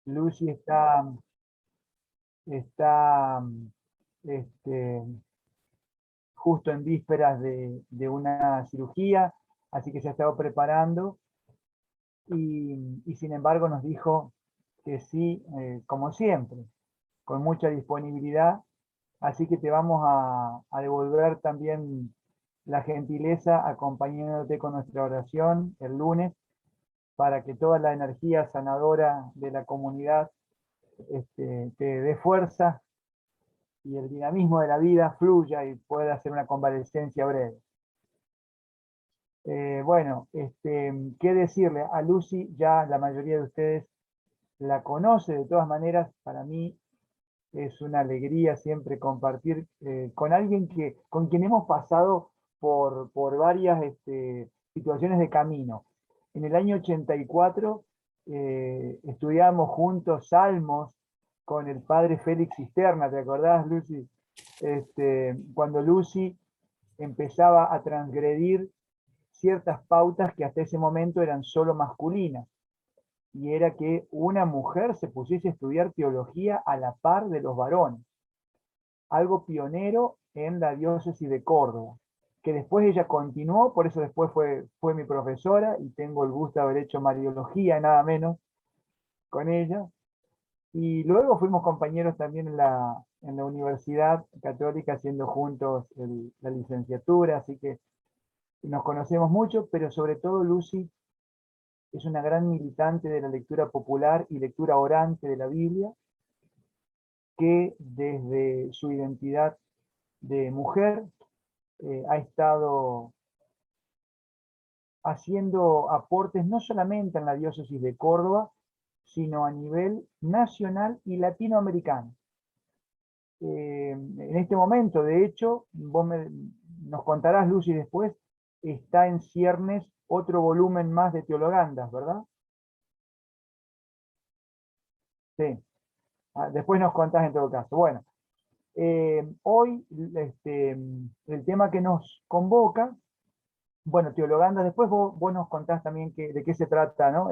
Lucy está este, justo en vísperas de una cirugía, así que se ha estado preparando y sin embargo nos dijo que sí, como siempre, con mucha disponibilidad, así que te vamos a devolver también la gentileza acompañándote con nuestra oración el lunes para que toda la energía sanadora de la comunidad te dé fuerza y el dinamismo de la vida fluya y pueda hacer una convalescencia breve. Bueno, ¿qué decirle? A Lucy ya la mayoría de ustedes la conoce, de todas maneras, para mí es una alegría siempre compartir con alguien con quien hemos pasado por varias situaciones de camino. En el año 84 estudiamos juntos Salmos con el padre Félix Cisterna, ¿te acordás, Lucy? Cuando Lucy empezaba a transgredir ciertas pautas que hasta ese momento eran solo masculinas, y era que una mujer se pusiese a estudiar teología a la par de los varones, algo pionero en la diócesis de Córdoba, que después ella continuó, por eso después fue mi profesora y tengo el gusto de haber hecho mariología, nada menos, con ella. Y luego fuimos compañeros también en la Universidad Católica, haciendo juntos la licenciatura, así que nos conocemos mucho, pero sobre todo Lucy es una gran militante de la lectura popular y lectura orante de la Biblia, que desde su identidad de mujer ha estado haciendo aportes no solamente en la diócesis de Córdoba, sino a nivel nacional y latinoamericano. En este momento, de hecho, nos contarás, Lucy, después, está en ciernes otro volumen más de Teologandas, ¿verdad? Sí. Después nos contás en todo caso. Bueno, hoy el tema que nos convoca, bueno, Teologandas, después vos nos contás también de qué se trata, ¿no?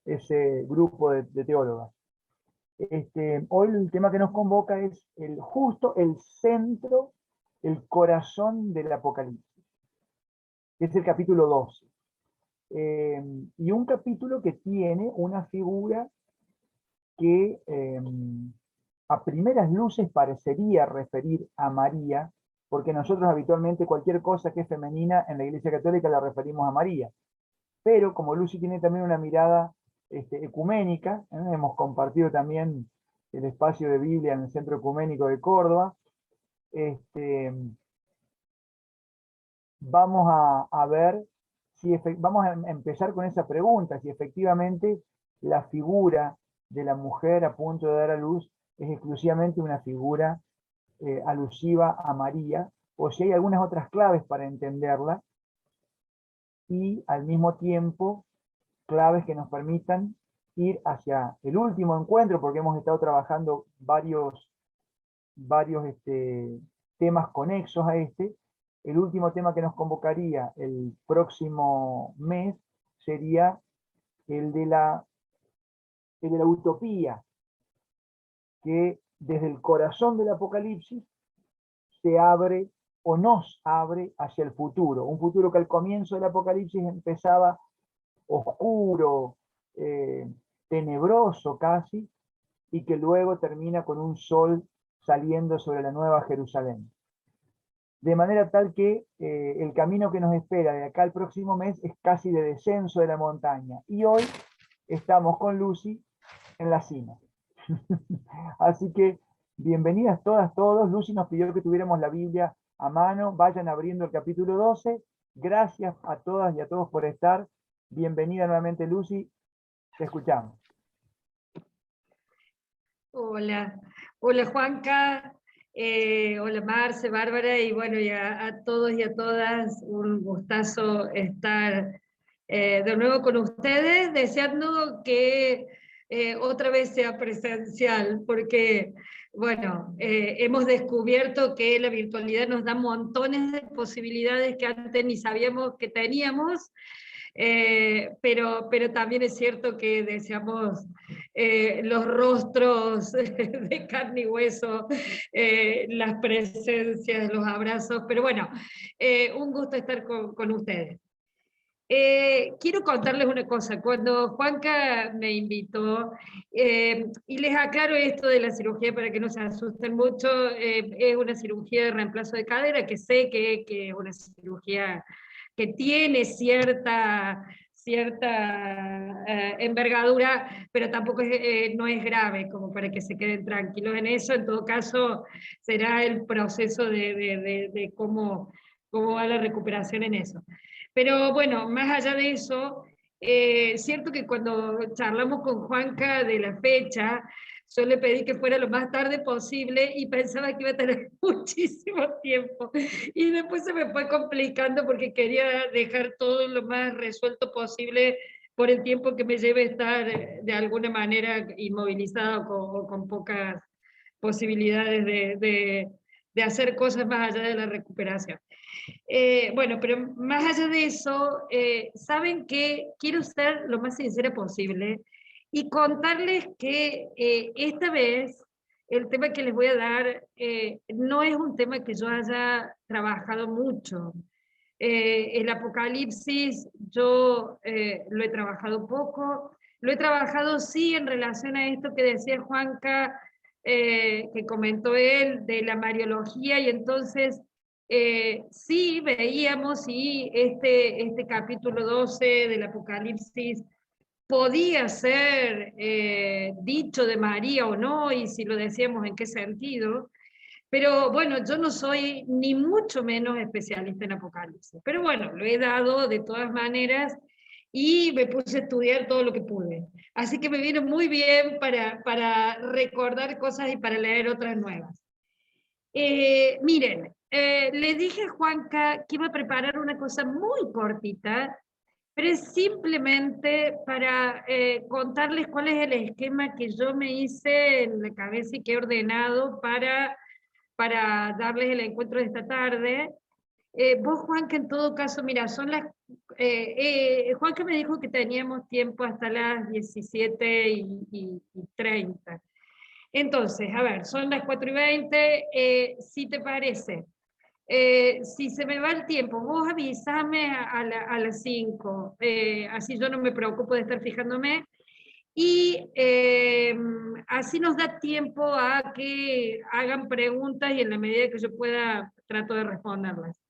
Ese grupo de teólogas. Hoy el tema que nos convoca es justo el centro, el corazón del Apocalipsis, que es el capítulo 12. Y un capítulo que tiene una figura que a primeras luces parecería referir a María, porque nosotros habitualmente cualquier cosa que es femenina en la Iglesia Católica la referimos a María. Pero como Lucy tiene también una mirada ecuménica, hemos compartido también el espacio de Biblia en el Centro Ecuménico de Córdoba, vamos a ver vamos a empezar con esa pregunta, si efectivamente la figura de la mujer a punto de dar a luz es exclusivamente una figura alusiva a María, o si hay algunas otras claves para entenderla, y al mismo tiempo claves que nos permitan ir hacia el último encuentro, porque hemos estado trabajando varios temas conexos a este. El último tema que nos convocaría el próximo mes sería el de la utopía, que desde el corazón del Apocalipsis se abre o nos abre hacia el futuro. Un futuro que al comienzo del Apocalipsis empezaba oscuro, tenebroso casi, y que luego termina con un sol saliendo sobre la Nueva Jerusalén. De manera tal que el camino que nos espera de acá al próximo mes es casi de descenso de la montaña. Y hoy estamos con Lucy en la cima. Así que bienvenidas todas, todos. Lucy nos pidió que tuviéramos la Biblia a mano. Vayan abriendo el capítulo 12. Gracias a todas y a todos por estar. Bienvenida nuevamente, Lucy. Te escuchamos. Hola, hola Juanca, hola Marce, Bárbara, y bueno, y a todos y a todas, un gustazo estar de nuevo con ustedes, deseando que otra vez sea presencial, porque bueno, hemos descubierto que la virtualidad nos da montones de posibilidades que antes ni sabíamos que teníamos. pero también es cierto que deseamos los rostros de carne y hueso, las presencias, los abrazos, pero bueno, un gusto estar con ustedes. Quiero contarles una cosa. Cuando Juanca me invitó, y les aclaro esto de la cirugía para que no se asusten mucho, es una cirugía de reemplazo de cadera, que sé que es una cirugía que tiene cierta envergadura, pero tampoco no es grave, como para que se queden tranquilos en eso. En todo caso, será el proceso de cómo va la recuperación en eso. Pero bueno, más allá de eso, cierto que cuando charlamos con Juanca de la fecha, yo le pedí que fuera lo más tarde posible y pensaba que iba a tener muchísimo tiempo. Y después se me fue complicando porque quería dejar todo lo más resuelto posible por el tiempo que me lleve estar de alguna manera inmovilizado o con pocas posibilidades de hacer cosas más allá de la recuperación. Bueno, pero más allá de eso, saben que quiero ser lo más sincera posible y contarles que esta vez el tema que les voy a dar no es un tema que yo haya trabajado mucho. El Apocalipsis yo lo he trabajado poco, lo he trabajado sí en relación a esto que decía Juanca, que comentó él, de la Mariología, y entonces sí veíamos si este capítulo 12 del Apocalipsis podía ser dicho de María o no, y si lo decíamos en qué sentido. Pero bueno, yo no soy ni mucho menos especialista en Apocalipsis. Pero bueno, lo he dado de todas maneras y me puse a estudiar todo lo que pude. Así que me vino muy bien para recordar cosas y para leer otras nuevas. Miren, le dije a Juanca que iba a preparar una cosa muy cortita, pero es simplemente para contarles cuál es el esquema que yo me hice en la cabeza y que he ordenado para darles el encuentro de esta tarde. Vos, Juanca, en todo caso, mira, son las... Juanca me dijo que teníamos tiempo hasta las 17:30. Entonces, a ver, son las 4:20, si te parece, si se me va el tiempo, vos avísame a las 5, así yo no me preocupo de estar fijándome, y así nos da tiempo a que hagan preguntas y en la medida que yo pueda trato de responderlas.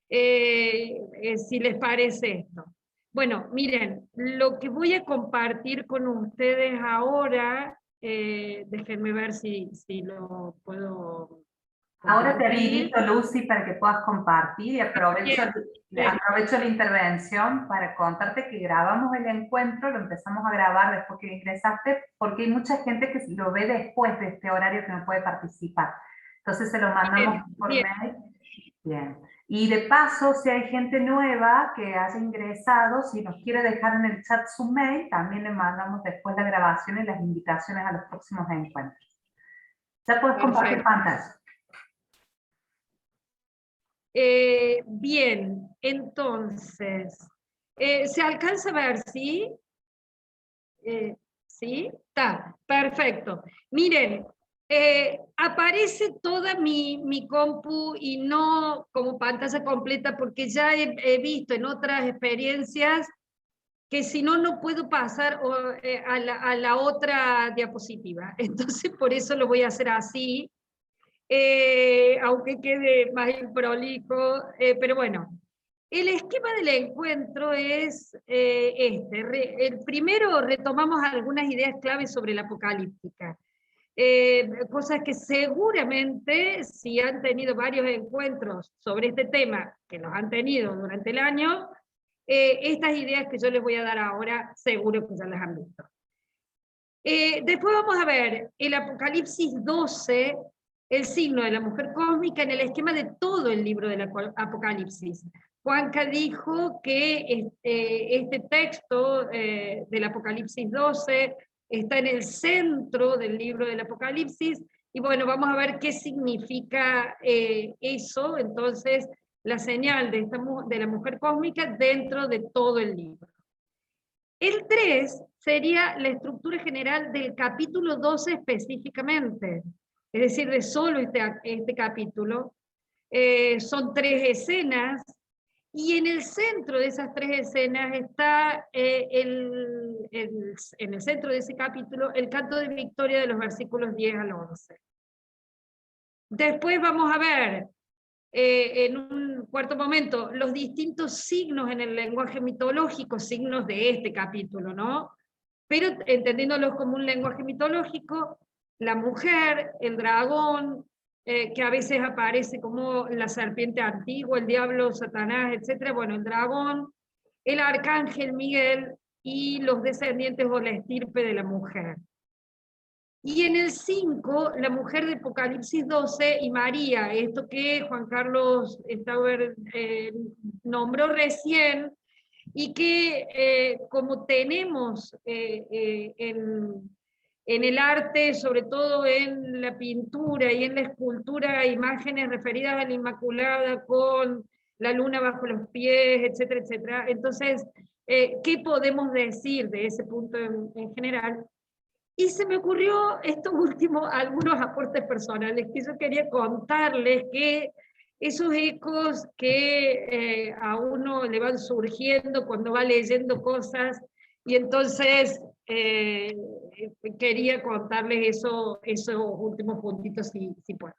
Si les parece esto. Bueno, miren, lo que voy a compartir con ustedes ahora, déjenme ver si lo puedo Ahora te compartir. habilito, Lucy, para que puedas compartir y aprovecho la intervención para contarte que grabamos el encuentro, lo empezamos a grabar después que ingresaste, porque hay mucha gente que lo ve después de este horario que no puede participar. Entonces se lo mandamos por mail. Bien. Y de paso, si hay gente nueva que haya ingresado, si nos quiere dejar en el chat su mail, también le mandamos después la grabación y las invitaciones a los próximos encuentros. Ya puedes compartir pantalla. Bien, entonces, ¿se alcanza a ver, sí? ¿Sí? Está, perfecto. Miren, aparece toda mi compu y no como pantalla completa porque ya he visto en otras experiencias que si no, no puedo pasar a la otra diapositiva. Entonces, por eso lo voy a hacer así. Aunque quede más improlijo, pero bueno, el esquema del encuentro es el primero retomamos algunas ideas claves sobre la apocalíptica, cosas que seguramente si han tenido varios encuentros sobre este tema, que los han tenido durante el año, estas ideas que yo les voy a dar ahora seguro que ya las han visto. Después vamos a ver el Apocalipsis 12, el signo de la mujer cósmica en el esquema de todo el libro del Apocalipsis. Juanca dijo que este texto del Apocalipsis 12 está en el centro del libro del Apocalipsis, y bueno, vamos a ver qué significa eso. Entonces, la señal de la mujer cósmica dentro de todo el libro. El 3 sería la estructura general del capítulo 12 específicamente, es decir, de solo este capítulo. Son 3 escenas, y en el centro de esas 3 escenas está, en el centro de ese capítulo, el canto de victoria de los versículos 10 al 11. Después vamos a ver, en un cuarto momento, los distintos signos en el lenguaje mitológico, signos de este capítulo, ¿no? Pero entendiéndolos como un lenguaje mitológico, la mujer, el dragón, que a veces aparece como la serpiente antigua, el diablo, Satanás, etc. Bueno, el dragón, el arcángel Miguel y los descendientes o la estirpe de la mujer. Y en el 5, la mujer de Apocalipsis 12 y María, esto que Juan Carlos Stauber nombró recién, y que como tenemos en el arte, sobre todo en la pintura y en la escultura, imágenes referidas a la Inmaculada con la luna bajo los pies, etcétera, etcétera. Entonces, ¿qué podemos decir de ese punto en general? Y se me ocurrió esto último, algunos aportes personales, que yo quería contarles que esos ecos que a uno le van surgiendo cuando va leyendo cosas, y entonces quería contarles esos últimos puntitos si puedo.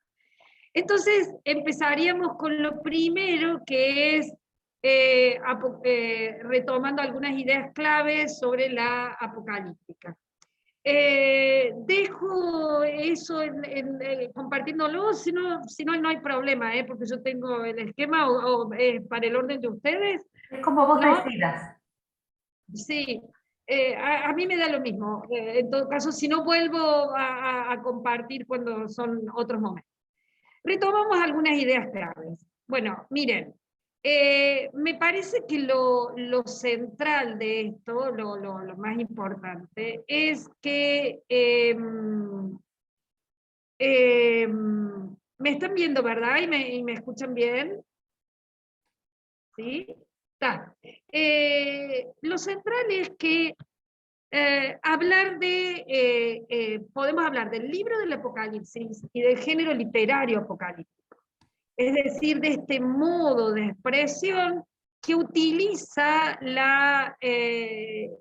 Entonces empezaríamos con lo primero, que es retomando algunas ideas claves sobre la apocalíptica. Dejo eso compartiéndolo, si no no hay problema, porque yo tengo el esquema, o para el orden de ustedes. Es como vos ¿No? decidas. Sí, a mí me da lo mismo. En todo caso, si no, vuelvo a compartir cuando son otros momentos. Retomamos algunas ideas claves. Bueno, miren, me parece que lo central de esto, lo más importante, es que me están viendo, ¿verdad? ¿Y me escuchan bien? ¿Sí? Está. Lo central es que podemos hablar del libro del Apocalipsis y del género literario apocalíptico. Es decir, de este modo de expresión que utiliza el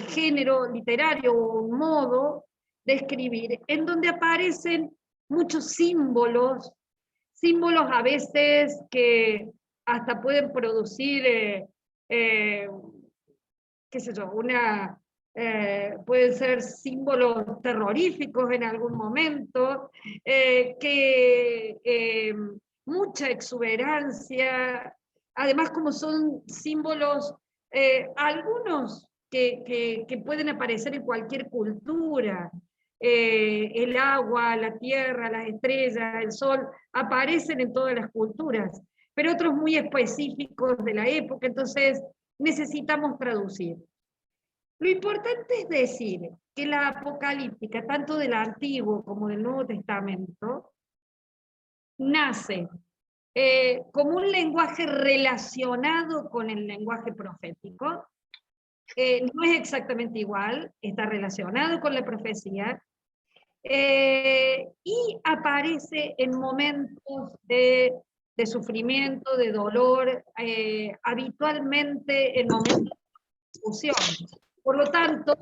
género literario, o un modo de escribir, en donde aparecen muchos símbolos a veces que hasta pueden producir, qué sé yo, pueden ser símbolos terroríficos en algún momento, mucha exuberancia, además como son símbolos, algunos que pueden aparecer en cualquier cultura, el agua, la tierra, las estrellas, el sol, aparecen en todas las culturas, pero otros muy específicos de la época, entonces necesitamos traducir. Lo importante es decir que la apocalíptica, tanto del Antiguo como del Nuevo Testamento, nace como un lenguaje relacionado con el lenguaje profético. No es exactamente igual, está relacionado con la profecía, y aparece en momentos de sufrimiento, de dolor, habitualmente en momentos de discusión. Por lo tanto,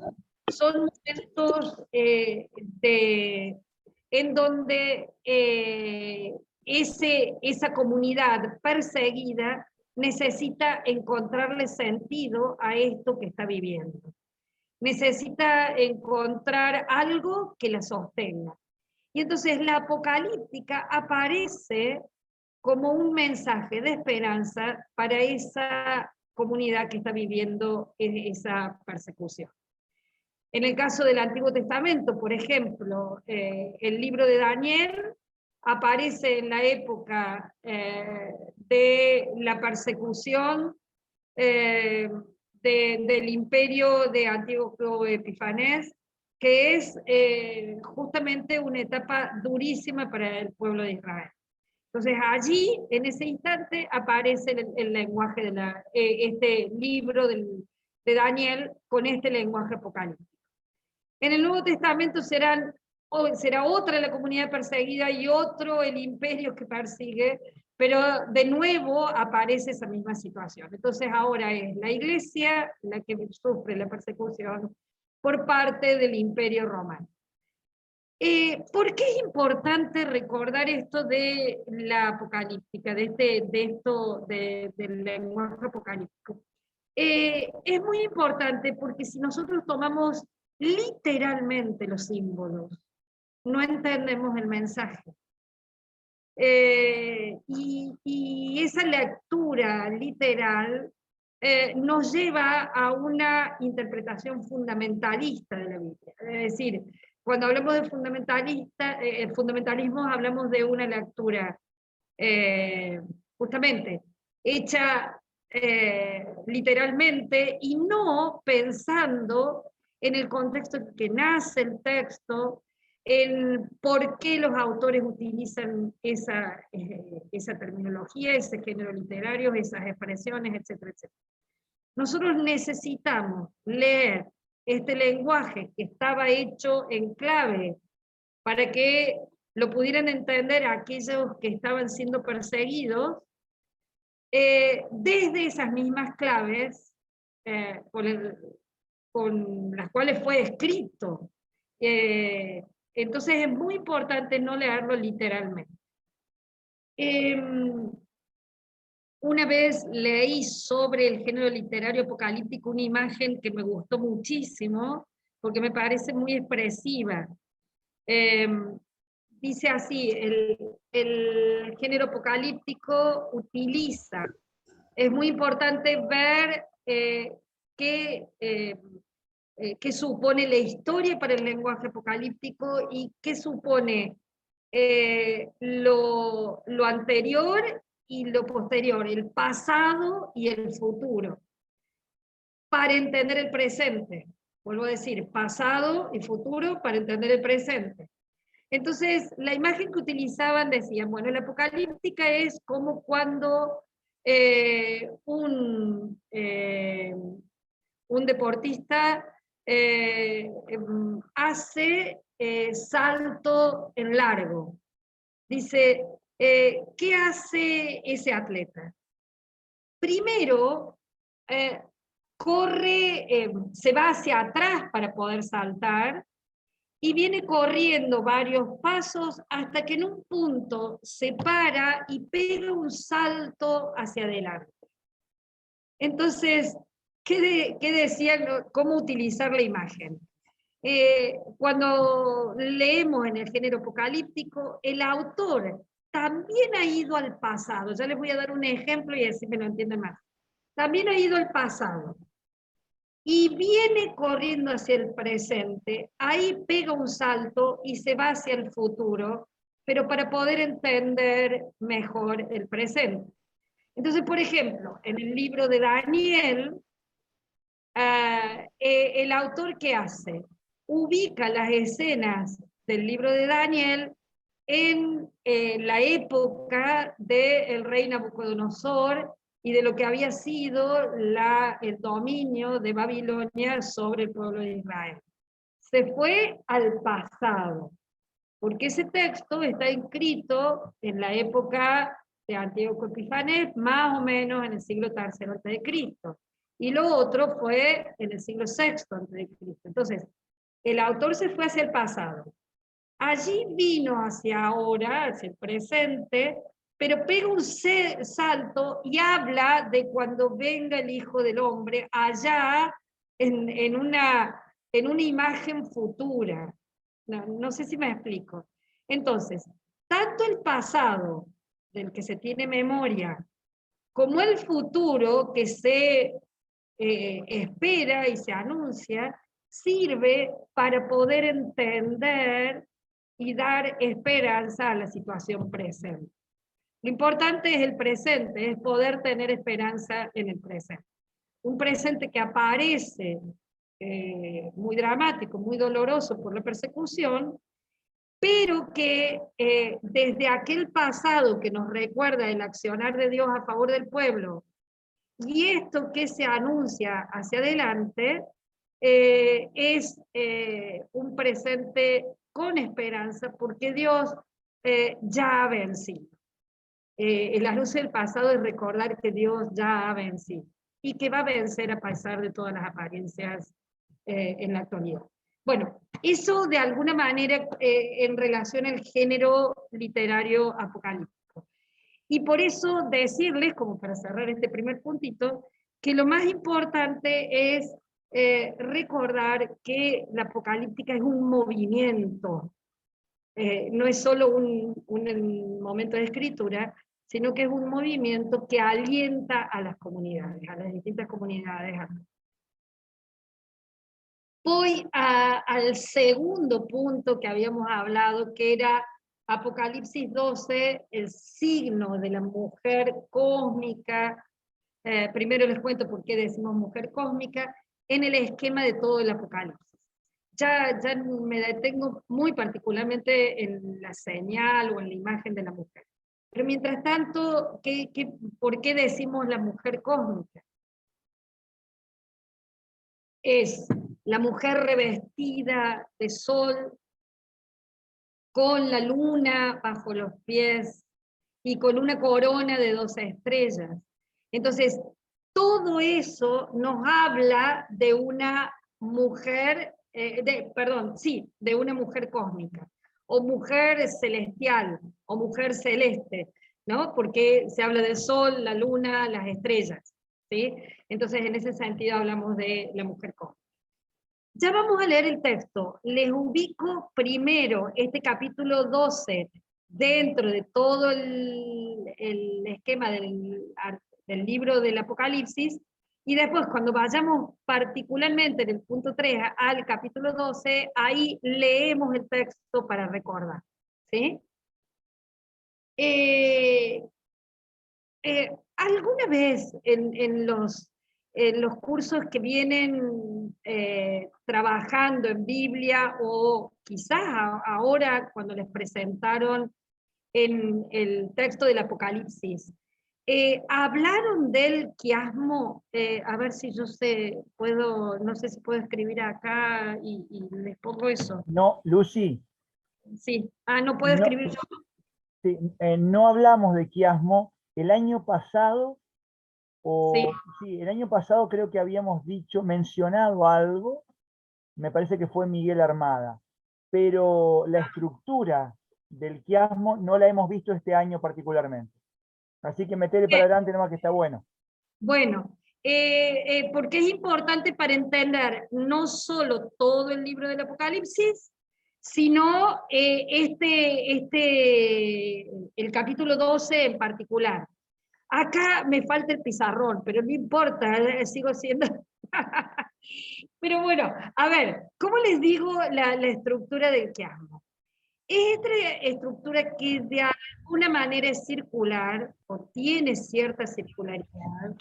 son momentos en donde esa comunidad perseguida necesita encontrarle sentido a esto que está viviendo. Necesita encontrar algo que la sostenga. Y entonces la apocalíptica aparece como un mensaje de esperanza para esa comunidad que está viviendo esa persecución. En el caso del Antiguo Testamento, por ejemplo, el libro de Daniel aparece en la época de la persecución del imperio de Antíoco Epifanes, que es justamente una etapa durísima para el pueblo de Israel. Entonces allí, en ese instante, aparece el lenguaje de este libro de Daniel con este lenguaje apocalíptico. En el Nuevo Testamento será otra la comunidad perseguida y otro el imperio que persigue, pero de nuevo aparece esa misma situación. Entonces ahora es la iglesia la que sufre la persecución por parte del imperio romano. ¿Por qué es importante recordar esto de la apocalíptica, del lenguaje apocalíptico? Es muy importante porque si nosotros tomamos literalmente los símbolos, no entendemos el mensaje. Y esa lectura literal nos lleva a una interpretación fundamentalista de la Biblia. Es decir, cuando hablamos de fundamentalismo hablamos de una lectura justamente hecha literalmente y no pensando en el contexto en que nace el texto, el por qué los autores utilizan esa terminología, ese género literario, esas expresiones, etcétera, etcétera. Nosotros necesitamos leer este lenguaje que estaba hecho en clave para que lo pudieran entender aquellos que estaban siendo perseguidos, desde esas mismas claves con las cuales fue escrito. Entonces es muy importante no leerlo literalmente. Una vez leí sobre el género literario apocalíptico una imagen que me gustó muchísimo, porque me parece muy expresiva. Dice así, el género apocalíptico utiliza, es muy importante ver qué supone la historia para el lenguaje apocalíptico y qué supone lo anterior y lo posterior, el pasado y el futuro, para entender el presente. Vuelvo a decir, pasado y futuro para entender el presente. Entonces, la imagen que utilizaban decían, bueno, la apocalíptica es como cuando un deportista hace salto en largo. Dice, ¿qué hace ese atleta? Primero, corre, se va hacia atrás para poder saltar, y viene corriendo varios pasos hasta que en un punto se para y pega un salto hacia adelante. Entonces, ¿qué decían? ¿Cómo utilizar la imagen? Cuando leemos en el género apocalíptico, el autor también ha ido al pasado. Ya les voy a dar un ejemplo y así me lo entienden más. También ha ido al pasado. Y viene corriendo hacia el presente, ahí pega un salto y se va hacia el futuro, pero para poder entender mejor el presente. Entonces, por ejemplo, en el libro de Daniel, el autor, ¿qué hace? Ubica las escenas del libro de Daniel en la época del rey Nabucodonosor y de lo que había sido el dominio de Babilonia sobre el pueblo de Israel. Se fue al pasado, porque ese texto está escrito en la época de Antíoco Epifanes, más o menos en el siglo III a.C., y lo otro fue en el siglo VI a.C. Entonces, el autor se fue hacia el pasado. Allí vino hacia ahora, hacia el presente, pero pega un salto y habla de cuando venga el Hijo del Hombre allá en una imagen futura. No sé si me explico. Entonces, tanto el pasado, del que se tiene memoria, como el futuro, que se espera y se anuncia, sirve para poder entender y dar esperanza a la situación presente. Lo importante es el presente, es poder tener esperanza en el presente. Un presente que aparece muy dramático, muy doloroso por la persecución, pero que desde aquel pasado que nos recuerda el accionar de Dios a favor del pueblo, y esto que se anuncia hacia adelante, es un presente con esperanza, porque Dios ya ha vencido. El anuncio del pasado es recordar que Dios ya ha vencido, y que va a vencer a pesar de todas las apariencias en la actualidad. Bueno, eso de alguna manera en relación al género literario apocalíptico. Y por eso decirles, como para cerrar este primer puntito, que lo más importante es recordar que la apocalíptica es un movimiento, no es solo un momento de escritura, sino que es un movimiento que alienta a las comunidades, a las distintas comunidades. Voy al segundo punto que habíamos hablado, que era Apocalipsis 12, el signo de la mujer cósmica. Primero les cuento por qué decimos mujer cósmica, en el esquema de todo el Apocalipsis. Ya me detengo muy particularmente en la señal o en la imagen de la mujer. Pero mientras tanto, ¿por qué decimos la mujer cósmica? Es la mujer revestida de sol, con la luna bajo los pies y con una corona de 12 estrellas. Entonces, todo eso nos habla de una mujer, de una mujer cósmica, o mujer celestial, o mujer celeste, ¿no? Porque se habla del sol, la luna, las estrellas, ¿sí? Entonces, en ese sentido hablamos de la mujer cósmica. Ya vamos a leer el texto. Les ubico primero este capítulo 12 dentro de todo el esquema del libro del Apocalipsis, y después cuando vayamos particularmente del punto 3 al capítulo 12, ahí leemos el texto para recordar. ¿Sí? ¿Alguna vez en los cursos que vienen trabajando en Biblia, o quizás ahora cuando les presentaron en el texto del Apocalipsis, hablaron del quiasmo? A ver si yo no sé si puedo escribir acá y les pongo eso. No, Lucy. Sí, no puedo No, escribir yo. sí, no hablamos de quiasmo. El año pasado, el año pasado creo que habíamos mencionado algo, me parece que fue Miguel Armada, pero la estructura del quiasmo no la hemos visto este año particularmente. Así que metele para adelante nomás, que está bueno. Bueno, porque es importante para entender no solo todo el libro del Apocalipsis, sino el capítulo 12 en particular. Acá me falta el pizarrón, pero no importa, sigo siendo... Pero bueno, a ver, ¿cómo les digo la estructura del quiasmo? Esta estructura que de alguna manera es circular, o tiene cierta circularidad,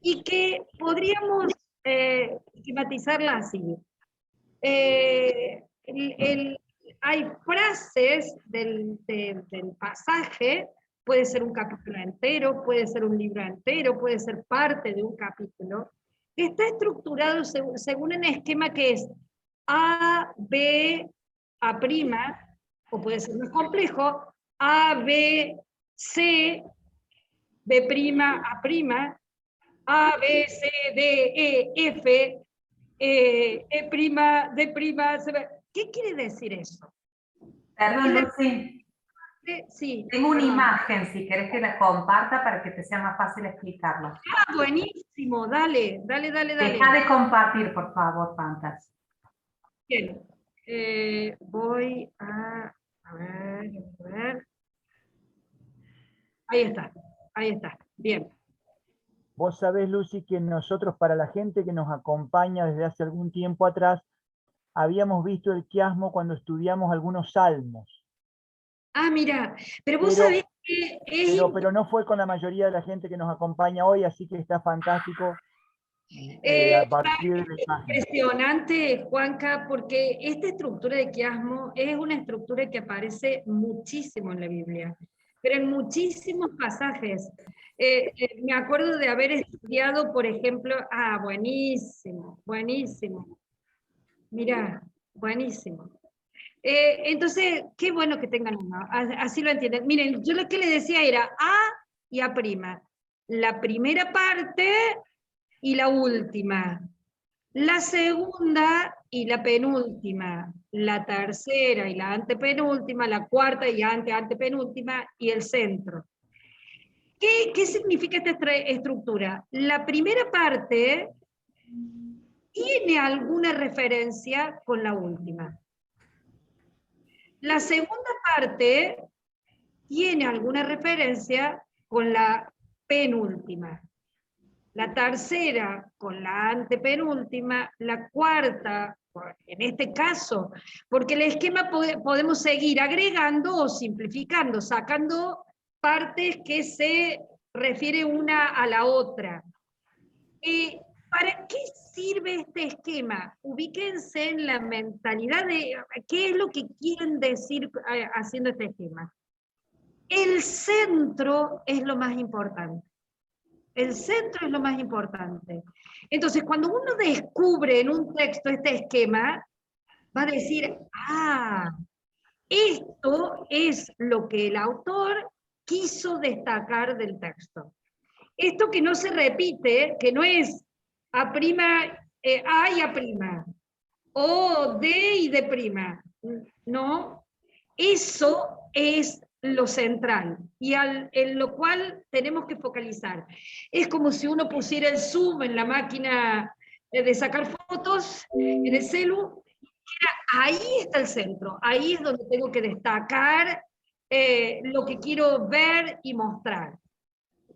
y que podríamos esquematizarla así. Hay frases del pasaje, puede ser un capítulo entero, puede ser un libro entero, puede ser parte de un capítulo, que está estructurado según un esquema que es A, B, A', o puede ser más complejo, A, B, C, B', A, B, C, D, E, F, D', C. ¿Qué quiere decir eso? Perdón, Lucy. Sí. Tengo una imagen, si querés que la comparta para que te sea más fácil explicarlo. Buenísimo, dale. Deja de compartir, por favor, Fantas. Bien. Voy a ver. Ahí está. Bien. Vos sabés, Lucy, que nosotros, para la gente que nos acompaña desde hace algún tiempo atrás, habíamos visto el quiasmo cuando estudiamos algunos salmos. Mira, pero vos sabés que pero no fue con la mayoría de la gente que nos acompaña hoy, así que está fantástico a partir de la imagen. Impresionante, Juanca, porque esta estructura de quiasmo es una estructura que aparece muchísimo en la Biblia, pero en muchísimos pasajes. Me acuerdo de haber estudiado, por ejemplo, buenísimo, buenísimo. Mirá, buenísimo. Entonces, qué bueno que tengan uno, así lo entienden. Miren, yo lo que les decía era A y A'. La primera parte y la última. La segunda y la penúltima. La tercera y la antepenúltima. La cuarta y antepenúltima. Y el centro. ¿Qué significa esta estructura? La primera parte tiene alguna referencia con la última. La segunda parte tiene alguna referencia con la penúltima. La tercera con la antepenúltima, la cuarta, en este caso, porque el esquema podemos seguir agregando o simplificando, sacando partes que se refiere una a la otra. ¿Para qué sirve este esquema? Ubíquense en la mentalidad de qué es lo que quieren decir haciendo este esquema. El centro es lo más importante. El centro es lo más importante. Entonces, cuando uno descubre en un texto este esquema, va a decir, esto es lo que el autor quiso destacar del texto. Esto que no se repite, que no es A' y A', o D y D', no, eso es lo central, y en lo cual tenemos que focalizar. Es como si uno pusiera el zoom en la máquina de sacar fotos, en el celu, ahí está el centro, ahí es donde tengo que destacar lo que quiero ver y mostrar.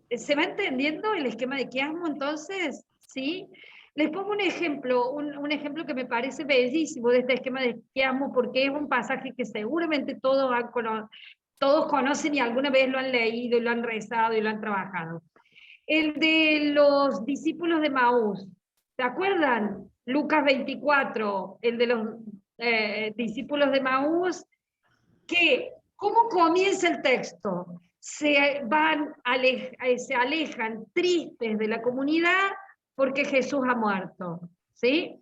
¿Se va entendiendo el esquema de quiasmo entonces? ¿Sí? Les pongo un ejemplo que me parece bellísimo de este esquema de quiasmo, porque es un pasaje que seguramente todos conocen y alguna vez lo han leído, y lo han rezado y lo han trabajado. El de los discípulos de Maús. ¿Se acuerdan? Lucas 24, el de los discípulos de Maús, ¿cómo comienza el texto? Se alejan tristes de la comunidad porque Jesús ha muerto, ¿sí?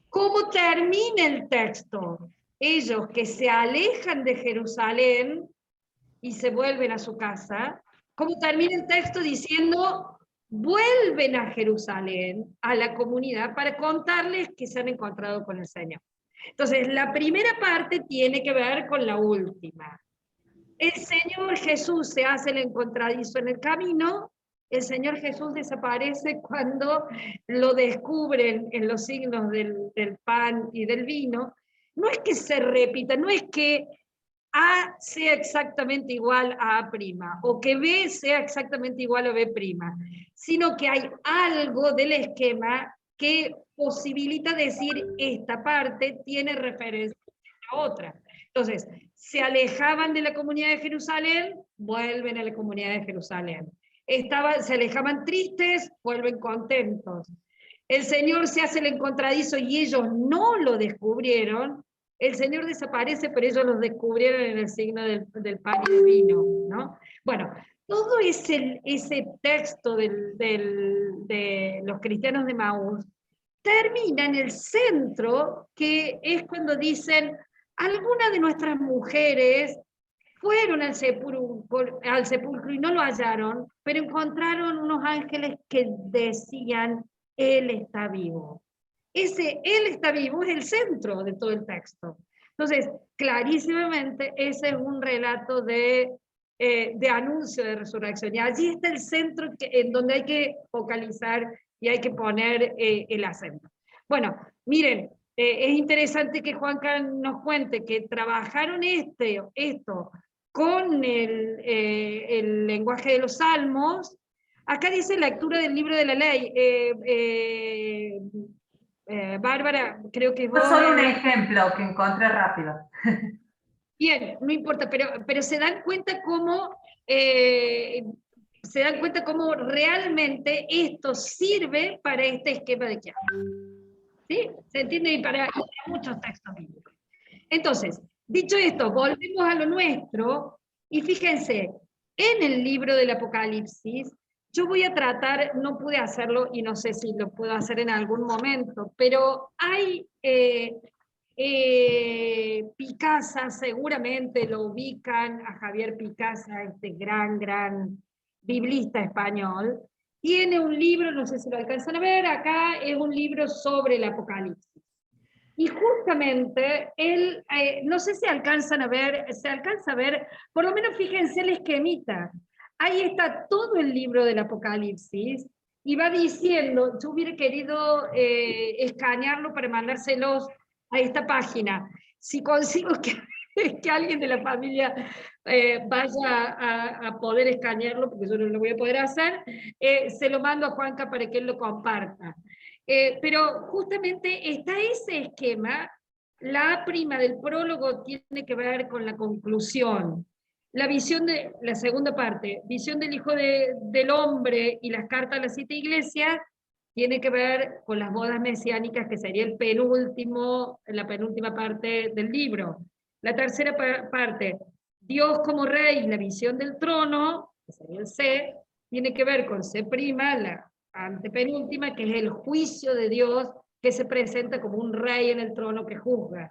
¿Cómo termina el texto? Ellos que se alejan de Jerusalén y se vuelven a su casa. ¿Cómo termina el texto? Diciendo, vuelven a Jerusalén, a la comunidad, para contarles que se han encontrado con el Señor. Entonces, la primera parte tiene que ver con la última. El Señor Jesús se hace el encontradizo en el camino, el Señor Jesús desaparece cuando lo descubren en los signos del pan y del vino. No es que se repita, no es que A sea exactamente igual a A', o que B sea exactamente igual a B', sino que hay algo del esquema que posibilita decir esta parte tiene referencia a la otra. Entonces, se alejaban de la comunidad de Jerusalén, vuelven a la comunidad de Jerusalén. Se alejaban tristes, vuelven contentos. El Señor se hace el encontradizo y ellos no lo descubrieron. El Señor desaparece, pero ellos los descubrieron en el signo del pan y del vino, ¿no? Bueno, todo ese texto de los cristianos de Maús termina en el centro, que es cuando dicen, algunas de nuestras mujeres fueron al sepulcro y no lo hallaron, pero encontraron unos ángeles que decían, Él está vivo. Ese Él está vivo es el centro de todo el texto. Entonces, clarísimamente, ese es un relato de anuncio de resurrección. Y allí está el centro en donde hay que focalizar y hay que poner el acento. Bueno, miren, es interesante que Juanca nos cuente que trabajaron esto con el lenguaje de los salmos. Acá dice lectura del libro de la ley. Bárbara, creo que vos... Solo un ejemplo que encontré rápido. Bien, no importa, pero se dan cuenta cómo se dan cuenta cómo realmente esto sirve para este esquema de Chiara. ¿Sí? ¿Se entiende? Y para muchos textos bíblicos. Entonces, dicho esto, volvemos a lo nuestro, y fíjense, en el libro del Apocalipsis, yo voy a tratar, no pude hacerlo y no sé si lo puedo hacer en algún momento, pero hay Picasa, seguramente lo ubican a Javier Picasa, este gran biblista español. Tiene un libro, no sé si lo alcanzan a ver, acá es un libro sobre el Apocalipsis. Y justamente él, no sé si alcanzan a ver, se alcanza a ver, por lo menos fíjense el esquemita. Ahí está todo el libro del Apocalipsis y va diciendo, yo hubiera querido escanearlo para mandárselos a esta página. Si consigo que alguien de la familia vaya a poder escanearlo, porque yo no lo voy a poder hacer, se lo mando a Juanca para que él lo comparta. Pero justamente está ese esquema, la prima del prólogo tiene que ver con la conclusión, la visión de la segunda parte, visión del Hijo del Hombre y las cartas a las 7 iglesias, tiene que ver con las bodas mesiánicas, que sería la penúltima parte del libro. La tercera parte, Dios como Rey, la visión del trono, que sería el C, tiene que ver con C', la antepenúltima, que es el juicio de Dios, que se presenta como un rey en el trono que juzga.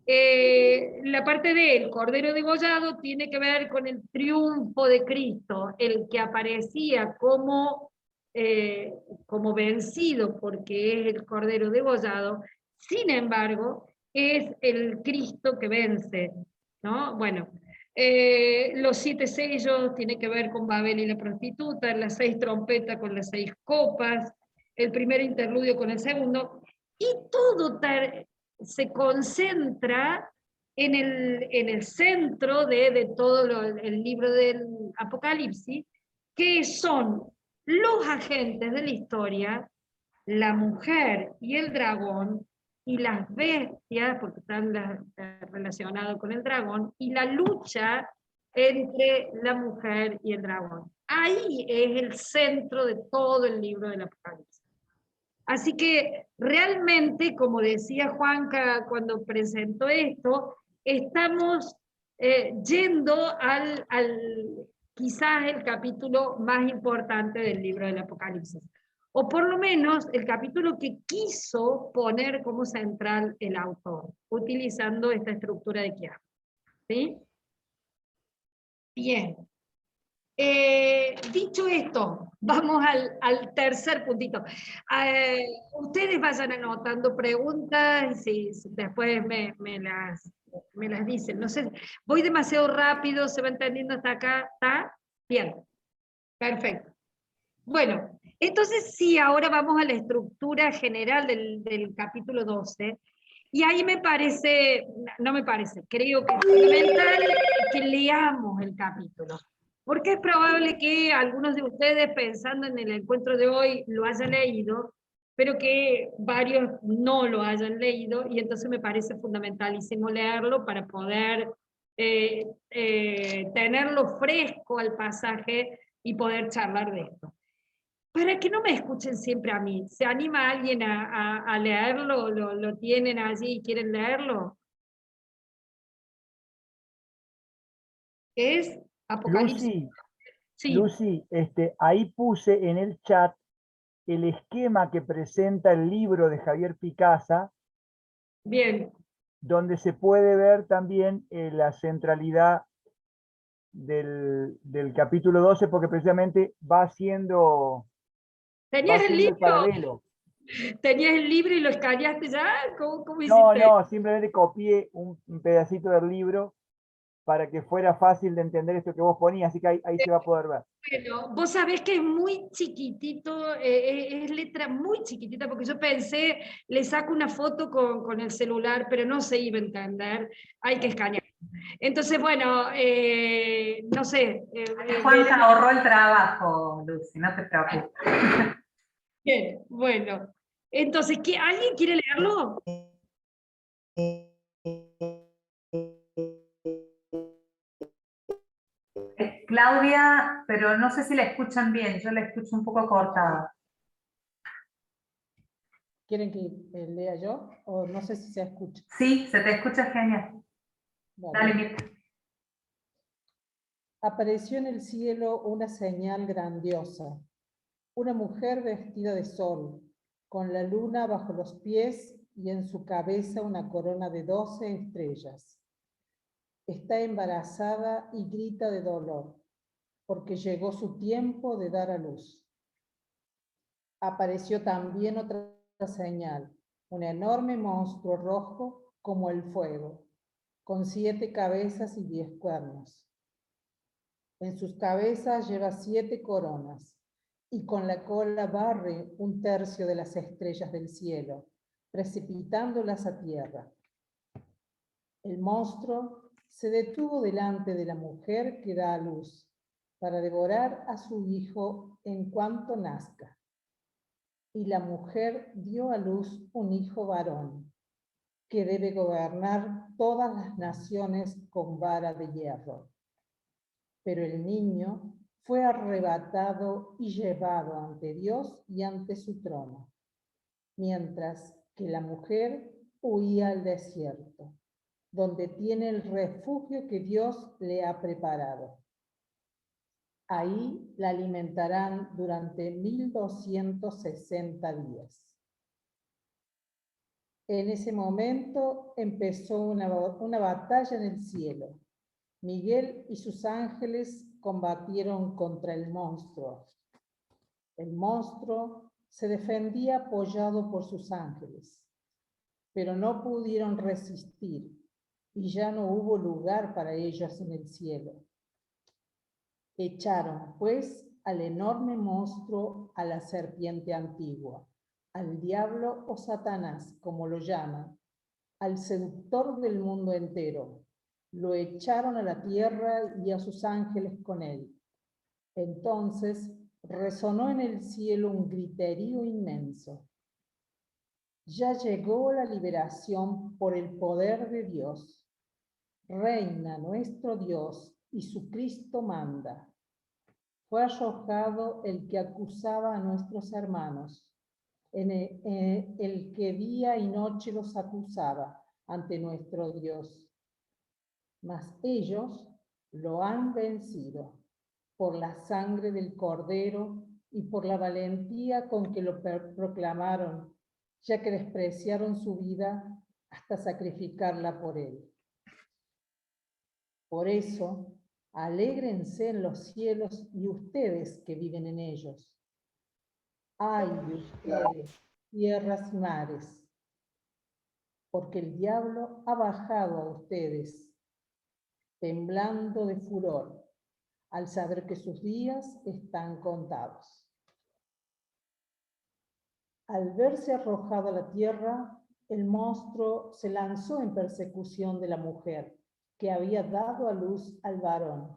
La parte del Cordero degollado tiene que ver con el triunfo de Cristo, el que aparecía como vencido porque es el Cordero degollado, sin embargo, es el Cristo que vence, ¿no? Bueno, los 7 sellos tiene que ver con Babel y la prostituta, las 6 trompetas con las 6 copas, el primer interludio con el segundo, y todo se concentra en el centro de todo el libro del Apocalipsis, que son los agentes de la historia, la mujer y el dragón, y las bestias, porque están relacionados con el dragón, y la lucha entre la mujer y el dragón. Ahí es el centro de todo el libro del Apocalipsis. Así que realmente, como decía Juanca cuando presentó esto, estamos yendo al quizás el capítulo más importante del libro del Apocalipsis. O por lo menos el capítulo que quiso poner como central el autor, utilizando esta estructura de Chiara. ¿Sí? Bien. Dicho esto, vamos al tercer puntito. Ustedes vayan anotando preguntas y después me las dicen. No sé, voy demasiado rápido, ¿se va entendiendo hasta acá? ¿Está? Bien, perfecto. Bueno, entonces sí, ahora vamos a la estructura general del capítulo 12. Y ahí creo que es fundamental que leamos el capítulo. Porque es probable que algunos de ustedes, pensando en el encuentro de hoy, lo hayan leído, pero que varios no lo hayan leído, y entonces me parece fundamentalísimo leerlo para poder tenerlo fresco al pasaje y poder charlar de esto. Para que no me escuchen siempre a mí, ¿se anima alguien a leerlo? ¿Lo tienen allí y quieren leerlo? Es Apocalipsis. Lucy, ahí puse en el chat el esquema que presenta el libro de Javier Picasa. Bien. Donde se puede ver también la centralidad del capítulo 12, porque precisamente va haciendo, ¿Tenías el libro? paralelo. ¿Tenías el libro y lo escaneaste ya? ¿Cómo No, hiciste? no, simplemente copié un pedacito del libro para que fuera fácil de entender esto que vos ponías, así que ahí se va a poder ver. Bueno, vos sabés que es muy chiquitito, es letra muy chiquitita, porque yo pensé, le saco una foto con el celular, pero no se iba a entender, hay que escanear. Entonces, bueno, no sé. Juan te ahorró el trabajo, Lucy, no te preocupes. Bien, bueno. Entonces, ¿alguien quiere leerlo? Claudia, pero no sé si la escuchan bien, yo la escucho un poco cortada. ¿Quieren que lea yo? O no sé si se escucha. Sí, se te escucha genial. Vale. Dale, Mirta. Apareció en el cielo una señal grandiosa, una mujer vestida de sol, con la luna bajo los pies y en su cabeza una corona de 12 estrellas. Está embarazada y grita de dolor, porque llegó su tiempo de dar a luz. Apareció también otra señal, un enorme monstruo rojo como el fuego, con 7 cabezas y 10 cuernos. En sus cabezas lleva 7 coronas, y con la cola barre 1/3 de las estrellas del cielo, precipitándolas a tierra. El monstruo se detuvo delante de la mujer que da a luz, para devorar a su hijo en cuanto nazca. Y la mujer dio a luz un hijo varón, que debe gobernar todas las naciones con vara de hierro. Pero el niño fue arrebatado y llevado ante Dios y ante su trono, mientras que la mujer huía al desierto, donde tiene el refugio que Dios le ha preparado. Ahí la alimentarán durante 1260 días. En ese momento empezó una batalla en el cielo. Miguel y sus ángeles combatieron contra el monstruo. El monstruo se defendía apoyado por sus ángeles, pero no pudieron resistir y ya no hubo lugar para ellos en el cielo. Echaron, pues, al enorme monstruo, a la serpiente antigua, al diablo o Satanás, como lo llaman, al seductor del mundo entero. Lo echaron a la tierra y a sus ángeles con él. Entonces resonó en el cielo un griterío inmenso. Ya llegó la liberación por el poder de Dios. Reina nuestro Dios y su Cristo manda. Fue arrojado el que acusaba a nuestros hermanos, el que día y noche los acusaba ante nuestro Dios. Mas ellos lo han vencido por la sangre del Cordero y por la valentía con que lo proclamaron, ya que despreciaron su vida hasta sacrificarla por él. Por eso, alégrense en los cielos y ustedes que viven en ellos. Ay de ustedes, tierras y mares, porque el diablo ha bajado a ustedes, temblando de furor, al saber que sus días están contados. Al verse arrojado a la tierra, el monstruo se lanzó en persecución de la mujer, que había dado a luz al varón.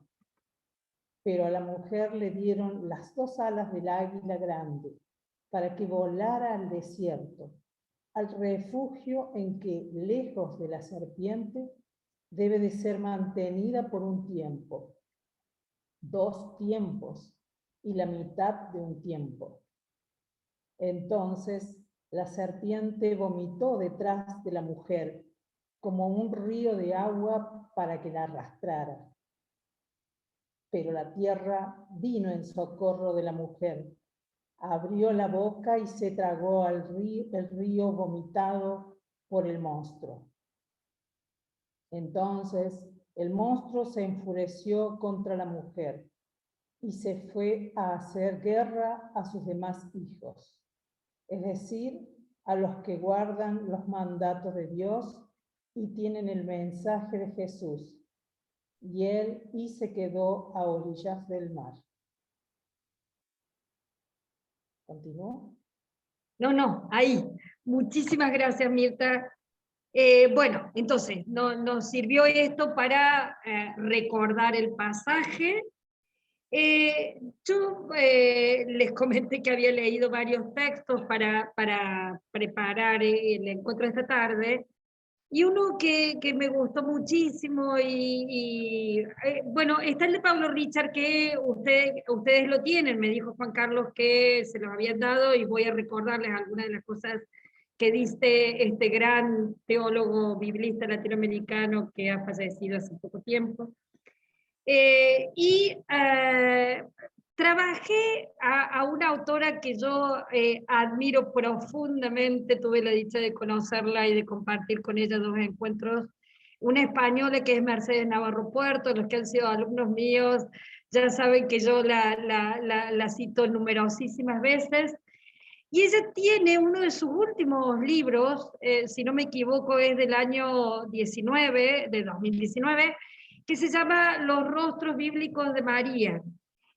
Pero a la mujer le dieron las 2 alas del águila grande, para que volara al desierto, al refugio en que, lejos de la serpiente, debe de ser mantenida por un tiempo, 2 tiempos y la mitad de un tiempo. Entonces la serpiente vomitó detrás de la mujer como un río de agua para que la arrastrara. Pero la tierra vino en socorro de la mujer, abrió la boca y se tragó el río vomitado por el monstruo. Entonces el monstruo se enfureció contra la mujer y se fue a hacer guerra a sus demás hijos, es decir, a los que guardan los mandatos de Dios y tienen el mensaje de Jesús. Y se quedó a orillas del mar. ¿Continúo? No, ahí. Muchísimas gracias, Mirta. Bueno, entonces, nos sirvió esto para recordar el pasaje. Yo les comenté que había leído varios textos para preparar el encuentro de esta tarde, Y uno que me gustó muchísimo, bueno, está el de Pablo Richard, que ustedes lo tienen, me dijo Juan Carlos que se los habían dado, y voy a recordarles algunas de las cosas que dice este gran teólogo biblista latinoamericano que ha fallecido hace poco tiempo. Trabajé a una autora que yo admiro profundamente, tuve la dicha de conocerla y de compartir con ella 2 encuentros, una española que es Mercedes Navarro Puerto. Los que han sido alumnos míos ya saben que yo la cito numerosísimas veces, y ella tiene uno de sus últimos libros, si no me equivoco es del año 19, de 2019, que se llama Los rostros bíblicos de María.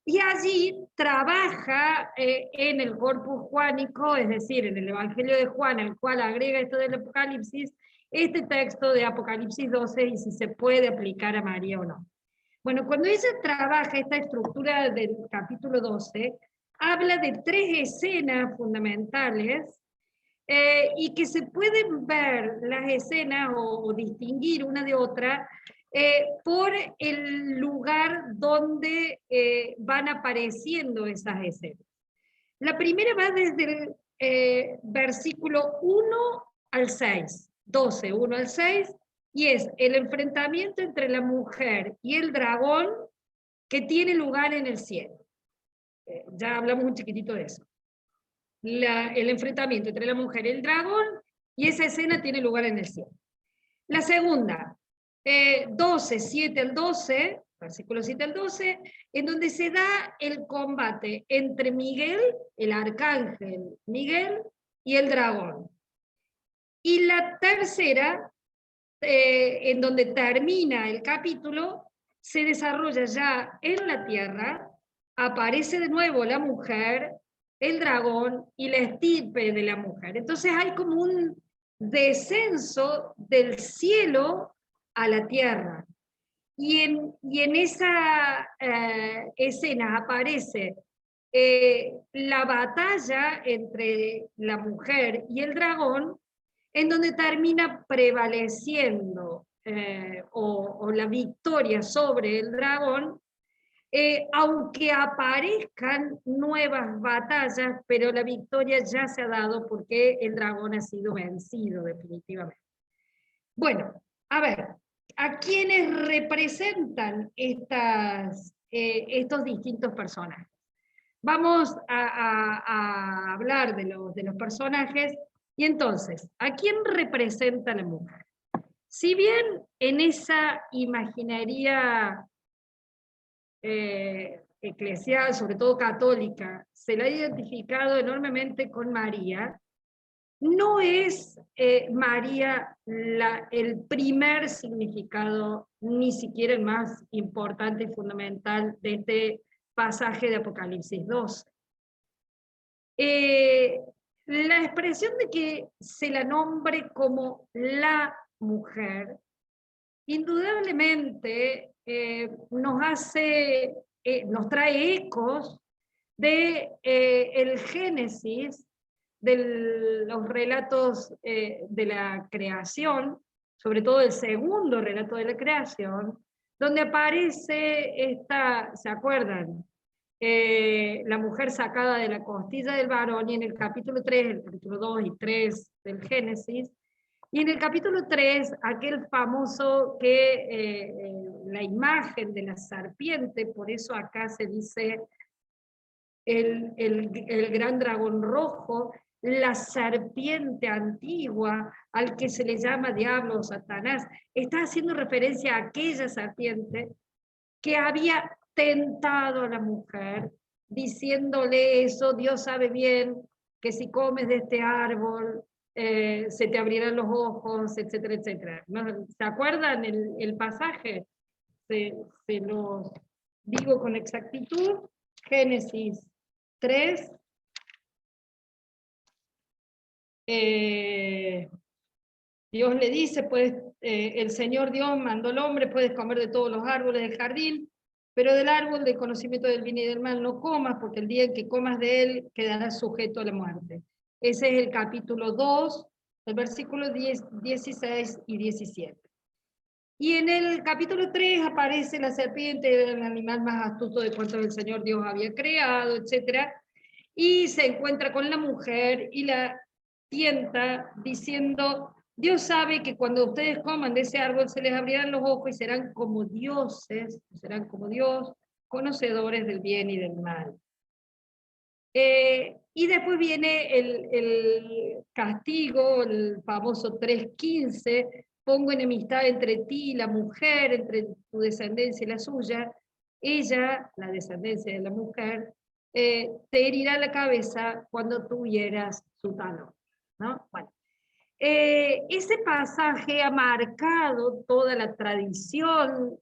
Y allí trabaja en el corpus juánico, es decir, en el Evangelio de Juan, el cual agrega esto del Apocalipsis, este texto de Apocalipsis 12, y si se puede aplicar a María o no. Bueno, cuando ella trabaja esta estructura del capítulo 12, habla de 3 escenas fundamentales, y que se pueden ver las escenas o distinguir una de otra por el lugar donde van apareciendo esas escenas. La primera va desde el versículo 1 al 6, 12, 1 al 6, y es el enfrentamiento entre la mujer y el dragón que tiene lugar en el cielo. Ya hablamos un chiquitito de eso. El enfrentamiento entre la mujer y el dragón, y esa escena tiene lugar en el cielo. La segunda, 12, 7 al 12, versículo 7 al 12, en donde se da el combate entre Miguel, el arcángel Miguel, y el dragón. Y la tercera, en donde termina el capítulo, se desarrolla ya en la tierra, aparece de nuevo la mujer, el dragón y la estirpe de la mujer. Entonces hay como un descenso del cielo a la tierra. Y en esa escena aparece la batalla entre la mujer y el dragón, en donde termina prevaleciendo o la victoria sobre el dragón, aunque aparezcan nuevas batallas, pero la victoria ya se ha dado porque el dragón ha sido vencido definitivamente. Bueno, a ver, ¿a quiénes representan estos distintos personajes? Vamos a hablar de los personajes, y entonces, ¿a quién representa la mujer? Si bien en esa imaginería eclesial, sobre todo católica, se la ha identificado enormemente con María, no es María el primer significado, ni siquiera el más importante y fundamental de este pasaje de Apocalipsis 12. La expresión de que se la nombre como la mujer, indudablemente nos trae ecos de el Génesis, de los relatos de la creación, sobre todo el segundo relato de la creación, donde aparece esta, ¿se acuerdan? La mujer sacada de la costilla del varón, y en el capítulo 3, el capítulo 2 y 3 del Génesis, y en el capítulo 3, aquel famoso la imagen de la serpiente, por eso acá se dice el gran dragón rojo, la serpiente antigua, al que se le llama diablo o Satanás, está haciendo referencia a aquella serpiente que había tentado a la mujer, diciéndole eso: Dios sabe bien que si comes de este árbol, se te abrirán los ojos, etcétera, etcétera. ¿Se acuerdan el pasaje? Se los digo con exactitud. Génesis 3. Dios le dice, el Señor Dios mandó al hombre: puedes comer de todos los árboles del jardín, pero del árbol del conocimiento del bien y del mal no comas, porque el día en que comas de él quedarás sujeto a la muerte. Ese es el capítulo 2 el versículo 16 y 17. Y en el capítulo 3 aparece la serpiente, el animal más astuto de cuantos el Señor Dios había creado, etc. Y se encuentra con la mujer y la tienta diciendo, Dios sabe que cuando ustedes coman de ese árbol se les abrirán los ojos y serán como dioses, serán como Dios, conocedores del bien y del mal. Y después viene el castigo, el famoso 3:15, pongo enemistad entre ti y la mujer, entre tu descendencia y la suya. Ella, la descendencia de la mujer, te herirá la cabeza cuando tú hieras su talón, ¿no? Bueno, ese pasaje ha marcado toda la tradición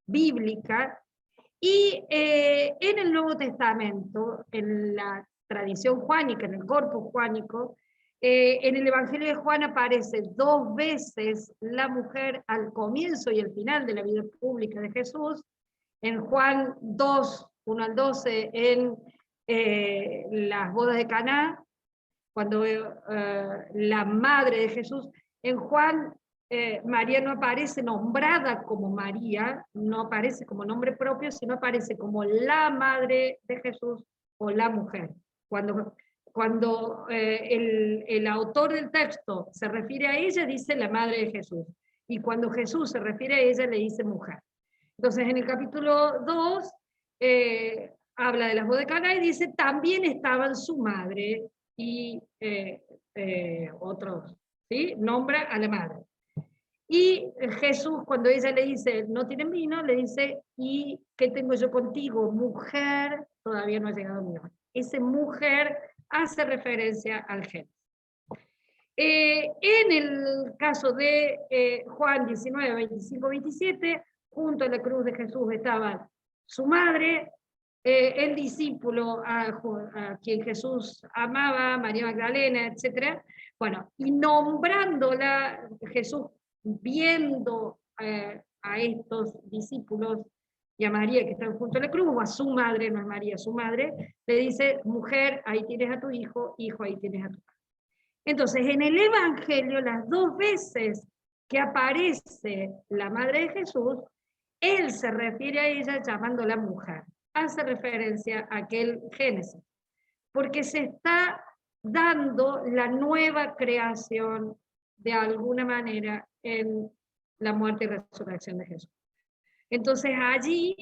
bíblica. Y en el Nuevo Testamento, en la tradición juánica, en el corpus juánico, en el Evangelio de Juan aparece 2 veces la mujer al comienzo y al final de la vida pública de Jesús. En Juan 2, 1 al 12, en las bodas de Caná, cuando la madre de Jesús, en Juan María no aparece nombrada como María, no aparece como nombre propio, sino aparece como la madre de Jesús o la mujer. Cuando el autor del texto se refiere a ella, dice la madre de Jesús. Y cuando Jesús se refiere a ella, le dice mujer. Entonces en el capítulo 2 habla de las bodas de Caná y dice, también estaban su madre y otros, ¿sí? Nombra a la madre. Y Jesús, cuando ella le dice, no tienen vino, le dice, ¿y qué tengo yo contigo? Mujer, todavía no ha llegado mi hora. Ese mujer hace referencia al Génesis. En el caso de Juan 19, 25, 27, junto a la cruz de Jesús estaban su madre, el discípulo a quien Jesús amaba, María Magdalena, etc. Bueno, y nombrándola, Jesús viendo a estos discípulos y a María que están junto a la cruz, o a su madre, no es María, su madre, le dice, mujer, ahí tienes a tu hijo, hijo, ahí tienes a tu padre. Entonces, en el Evangelio, las 2 veces que aparece la madre de Jesús, él se refiere a ella llamándola mujer. Hace referencia a aquel Génesis, porque se está dando la nueva creación de alguna manera en la muerte y resurrección de Jesús. Entonces allí,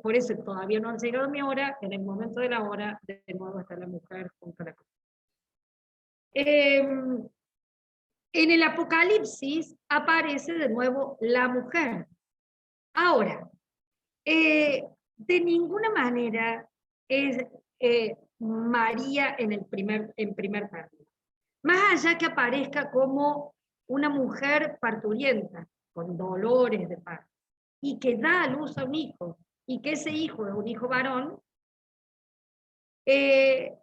por eso todavía no ha llegado mi hora, en el momento de la hora, de nuevo está la mujer junto a la cruz. En el Apocalipsis aparece de nuevo la mujer. Ahora, de ninguna manera es María en primer término. Más allá que aparezca como una mujer parturienta, con dolores de parto, y que da a luz a un hijo, y que ese hijo es un hijo varón,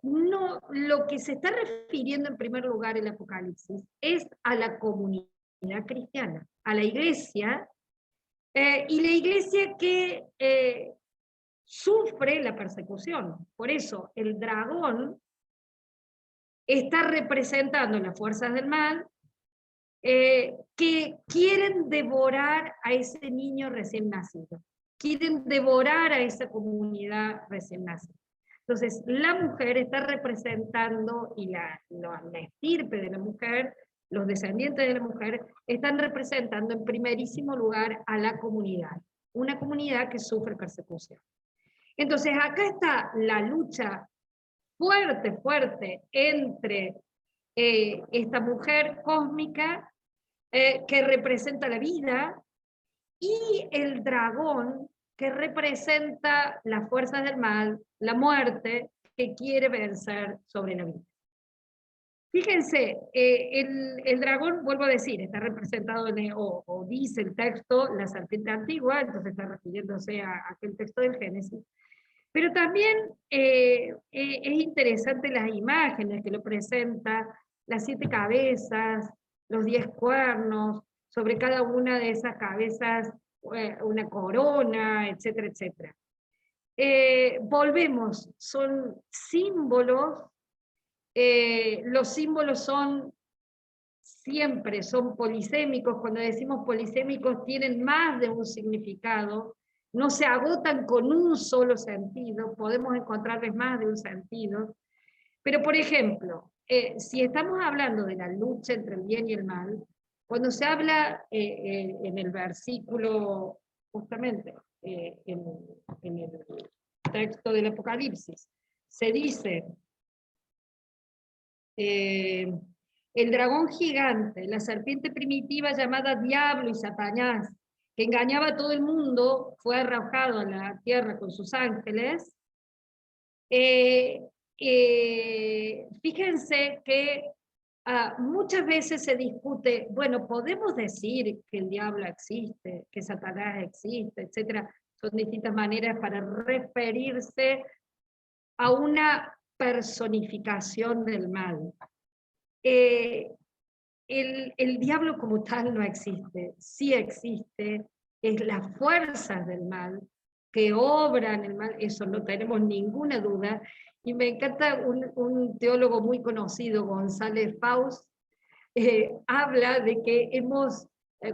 no, lo que se está refiriendo en primer lugar el Apocalipsis es a la comunidad cristiana, a la iglesia, y la iglesia que sufre la persecución. Por eso el dragón está representando las fuerzas del mal que quieren devorar a ese niño recién nacido, quieren devorar a esa comunidad recién nacida. Entonces, la mujer está representando, y la estirpe de la mujer, los descendientes de la mujer, están representando en primerísimo lugar a la comunidad, una comunidad que sufre persecución. Entonces, acá está la lucha fuerte entre esta mujer cósmica que representa la vida y el dragón que representa las fuerzas del mal, la muerte, que quiere vencer sobre la vida. Fíjense, el dragón, vuelvo a decir, está representado o dice el texto, la serpiente antigua, entonces está refiriéndose a aquel texto del Génesis. Pero también es interesante las imágenes que lo presenta, las 7 cabezas, los 10 cuernos, sobre cada una de esas cabezas una corona, etcétera, etcétera. Volvemos, son símbolos, los símbolos son siempre son polisémicos. Cuando decimos polisémicos tienen más de un significado, no se agotan con un solo sentido, podemos encontrarles más de un sentido. Pero por ejemplo, si estamos hablando de la lucha entre el bien y el mal, cuando se habla en el versículo, justamente, en el texto del Apocalipsis, se dice, el dragón gigante, la serpiente primitiva llamada Diablo y Satanás, que engañaba a todo el mundo, fue arrojado a la tierra con sus ángeles. Fíjense que muchas veces se discute, bueno, podemos decir que el diablo existe, que Satanás existe, etcétera. Son distintas maneras para referirse a una personificación del mal. El diablo como tal no existe, sí existe, es las fuerzas del mal que obran el mal, eso no tenemos ninguna duda, y me encanta un teólogo muy conocido, González Faust, habla de que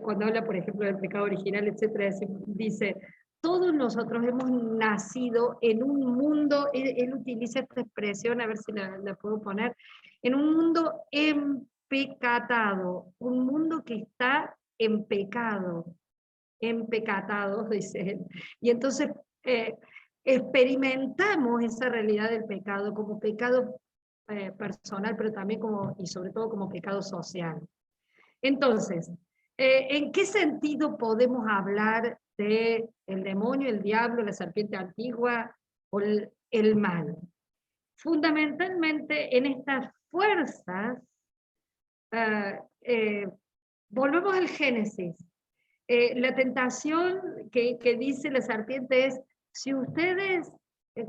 cuando habla por ejemplo del pecado original, etcétera, dice, todos nosotros hemos nacido en un mundo, él utiliza esta expresión, a ver si la puedo poner, en un mundo empecatado, un mundo que está en pecado, empecatados, dice él. Y entonces experimentamos esa realidad del pecado como pecado personal, pero también y sobre todo como pecado social. Entonces, ¿en qué sentido podemos hablar de el demonio, el diablo, la serpiente antigua o el mal? Fundamentalmente en estas fuerzas, volvemos al Génesis. La tentación que dice la serpiente es, si ustedes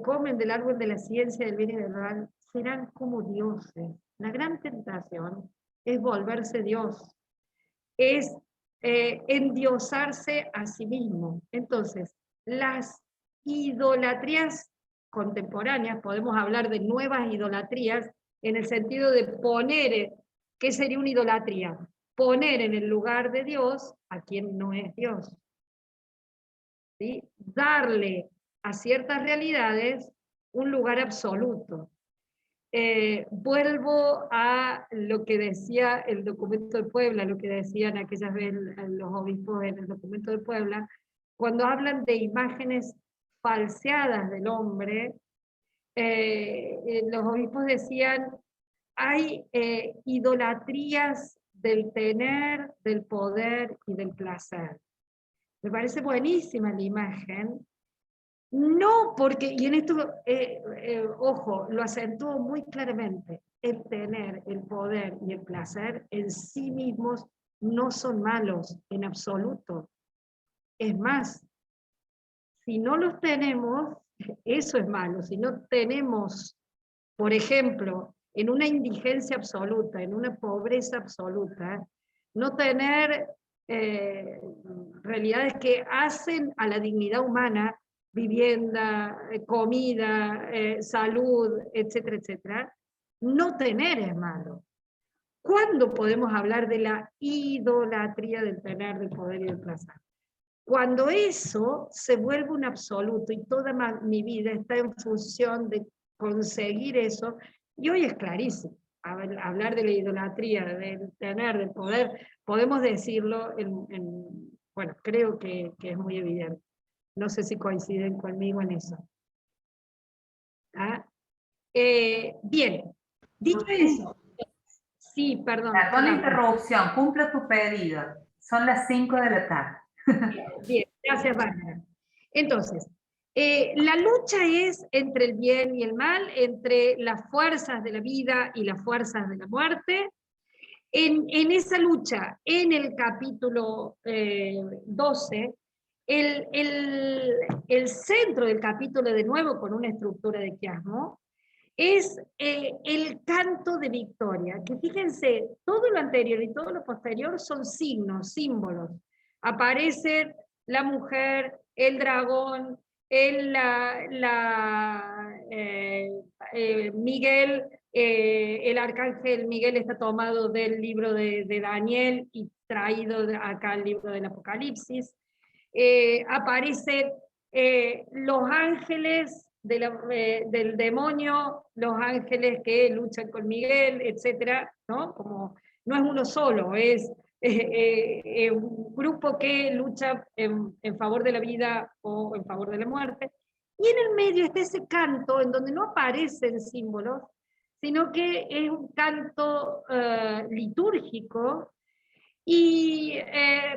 comen del árbol de la ciencia del bien y del mal, serán como dioses. La gran tentación es volverse Dios, es endiosarse a sí mismo. Entonces, las idolatrías contemporáneas, podemos hablar de nuevas idolatrías, en el sentido de poner, ¿qué sería una idolatría? Poner en el lugar de Dios a quien no es Dios. ¿Sí? Darle a ciertas realidades un lugar absoluto. Vuelvo a lo que decía el documento de Puebla, lo que decían aquellas veces los obispos en el documento de Puebla, cuando hablan de imágenes falseadas del hombre, los obispos decían, hay idolatrías del tener, del poder y del placer. Me parece buenísima la imagen, no porque, y en esto, ojo, lo acentúo muy claramente, el tener, el poder y el placer en sí mismos no son malos en absoluto. Es más, si no los tenemos, eso es malo. Si no tenemos, por ejemplo, en una indigencia absoluta, en una pobreza absoluta, no tener realidades que hacen a la dignidad humana, vivienda, comida, salud, etcétera, etcétera, no tener es malo. ¿Cuándo podemos hablar de la idolatría del tener, del poder y del placer? Cuando eso se vuelve un absoluto y toda mi vida está en función de conseguir eso, y hoy es clarísimo, hablar de la idolatría, del tener, del poder, podemos decirlo, bueno, creo que es muy evidente. No sé si coinciden conmigo en eso. ¿Ah? Bien, dicho eso, sí, perdón. Perdón la interrupción, cumplo tu pedido. Son las 5 de la tarde. Bien, gracias, Bárbara. Entonces, la lucha es entre el bien y el mal, entre las fuerzas de la vida y las fuerzas de la muerte. En esa lucha, en el capítulo 12, el centro del capítulo, de nuevo con una estructura de quiasmo, es el canto de victoria, que fíjense, todo lo anterior y todo lo posterior son signos, símbolos. Aparece la mujer, el dragón, Miguel El arcángel Miguel está tomado del libro de Daniel y traído acá al libro del Apocalipsis. Aparecen los ángeles del demonio, los ángeles que luchan con Miguel, etc., ¿no? Como no es uno solo, es un grupo que lucha en favor de la vida o en favor de la muerte. Y en el medio está ese canto en donde no aparecen símbolos, sino que es un canto litúrgico. Y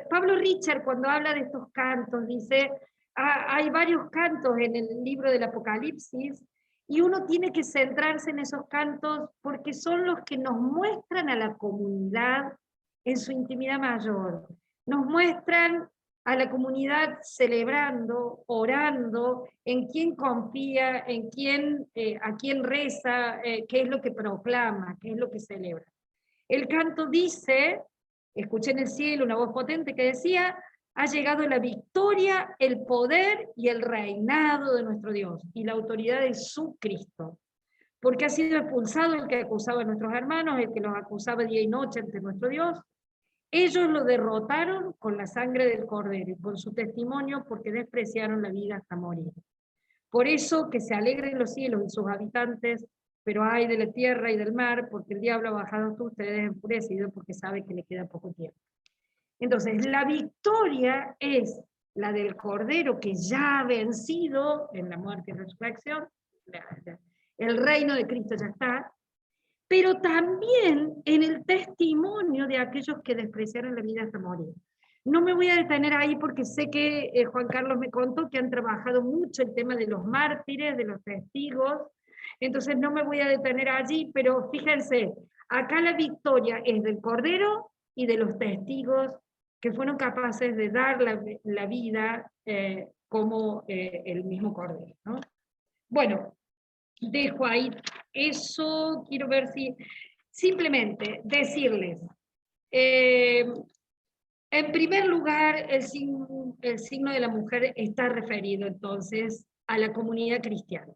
Pablo Richard, cuando habla de estos cantos, dice, hay varios cantos en el libro del Apocalipsis, y uno tiene que centrarse en esos cantos porque son los que nos muestran a la comunidad en su intimidad mayor. Nos muestran a la comunidad celebrando, orando, en quién confía, en quién, a quién reza, qué es lo que proclama, qué es lo que celebra. El canto dice, escuché en el cielo una voz potente que decía, ha llegado la victoria, el poder y el reinado de nuestro Dios, y la autoridad de su Cristo. Porque ha sido expulsado el que acusaba a nuestros hermanos, el que los acusaba día y noche ante nuestro Dios. Ellos lo derrotaron con la sangre del Cordero y con su testimonio, porque despreciaron la vida hasta morir. Por eso que se alegren los cielos y sus habitantes, pero ay de la tierra y del mar, porque el diablo ha bajado a ustedes enfurecido, porque sabe que le queda poco tiempo. Entonces, la victoria es la del Cordero que ya ha vencido en la muerte y resurrección, el reino de Cristo ya está, pero también en el testimonio de aquellos que despreciaron la vida hasta morir. No me voy a detener ahí porque sé que Juan Carlos me contó que han trabajado mucho el tema de los mártires, de los testigos, entonces no me voy a detener allí, pero fíjense, acá la victoria es del Cordero y de los testigos que fueron capaces de dar la vida como el mismo Cordero, ¿no? Bueno, dejo ahí eso, quiero ver si, simplemente decirles, en primer lugar, el signo de la mujer está referido entonces a la comunidad cristiana.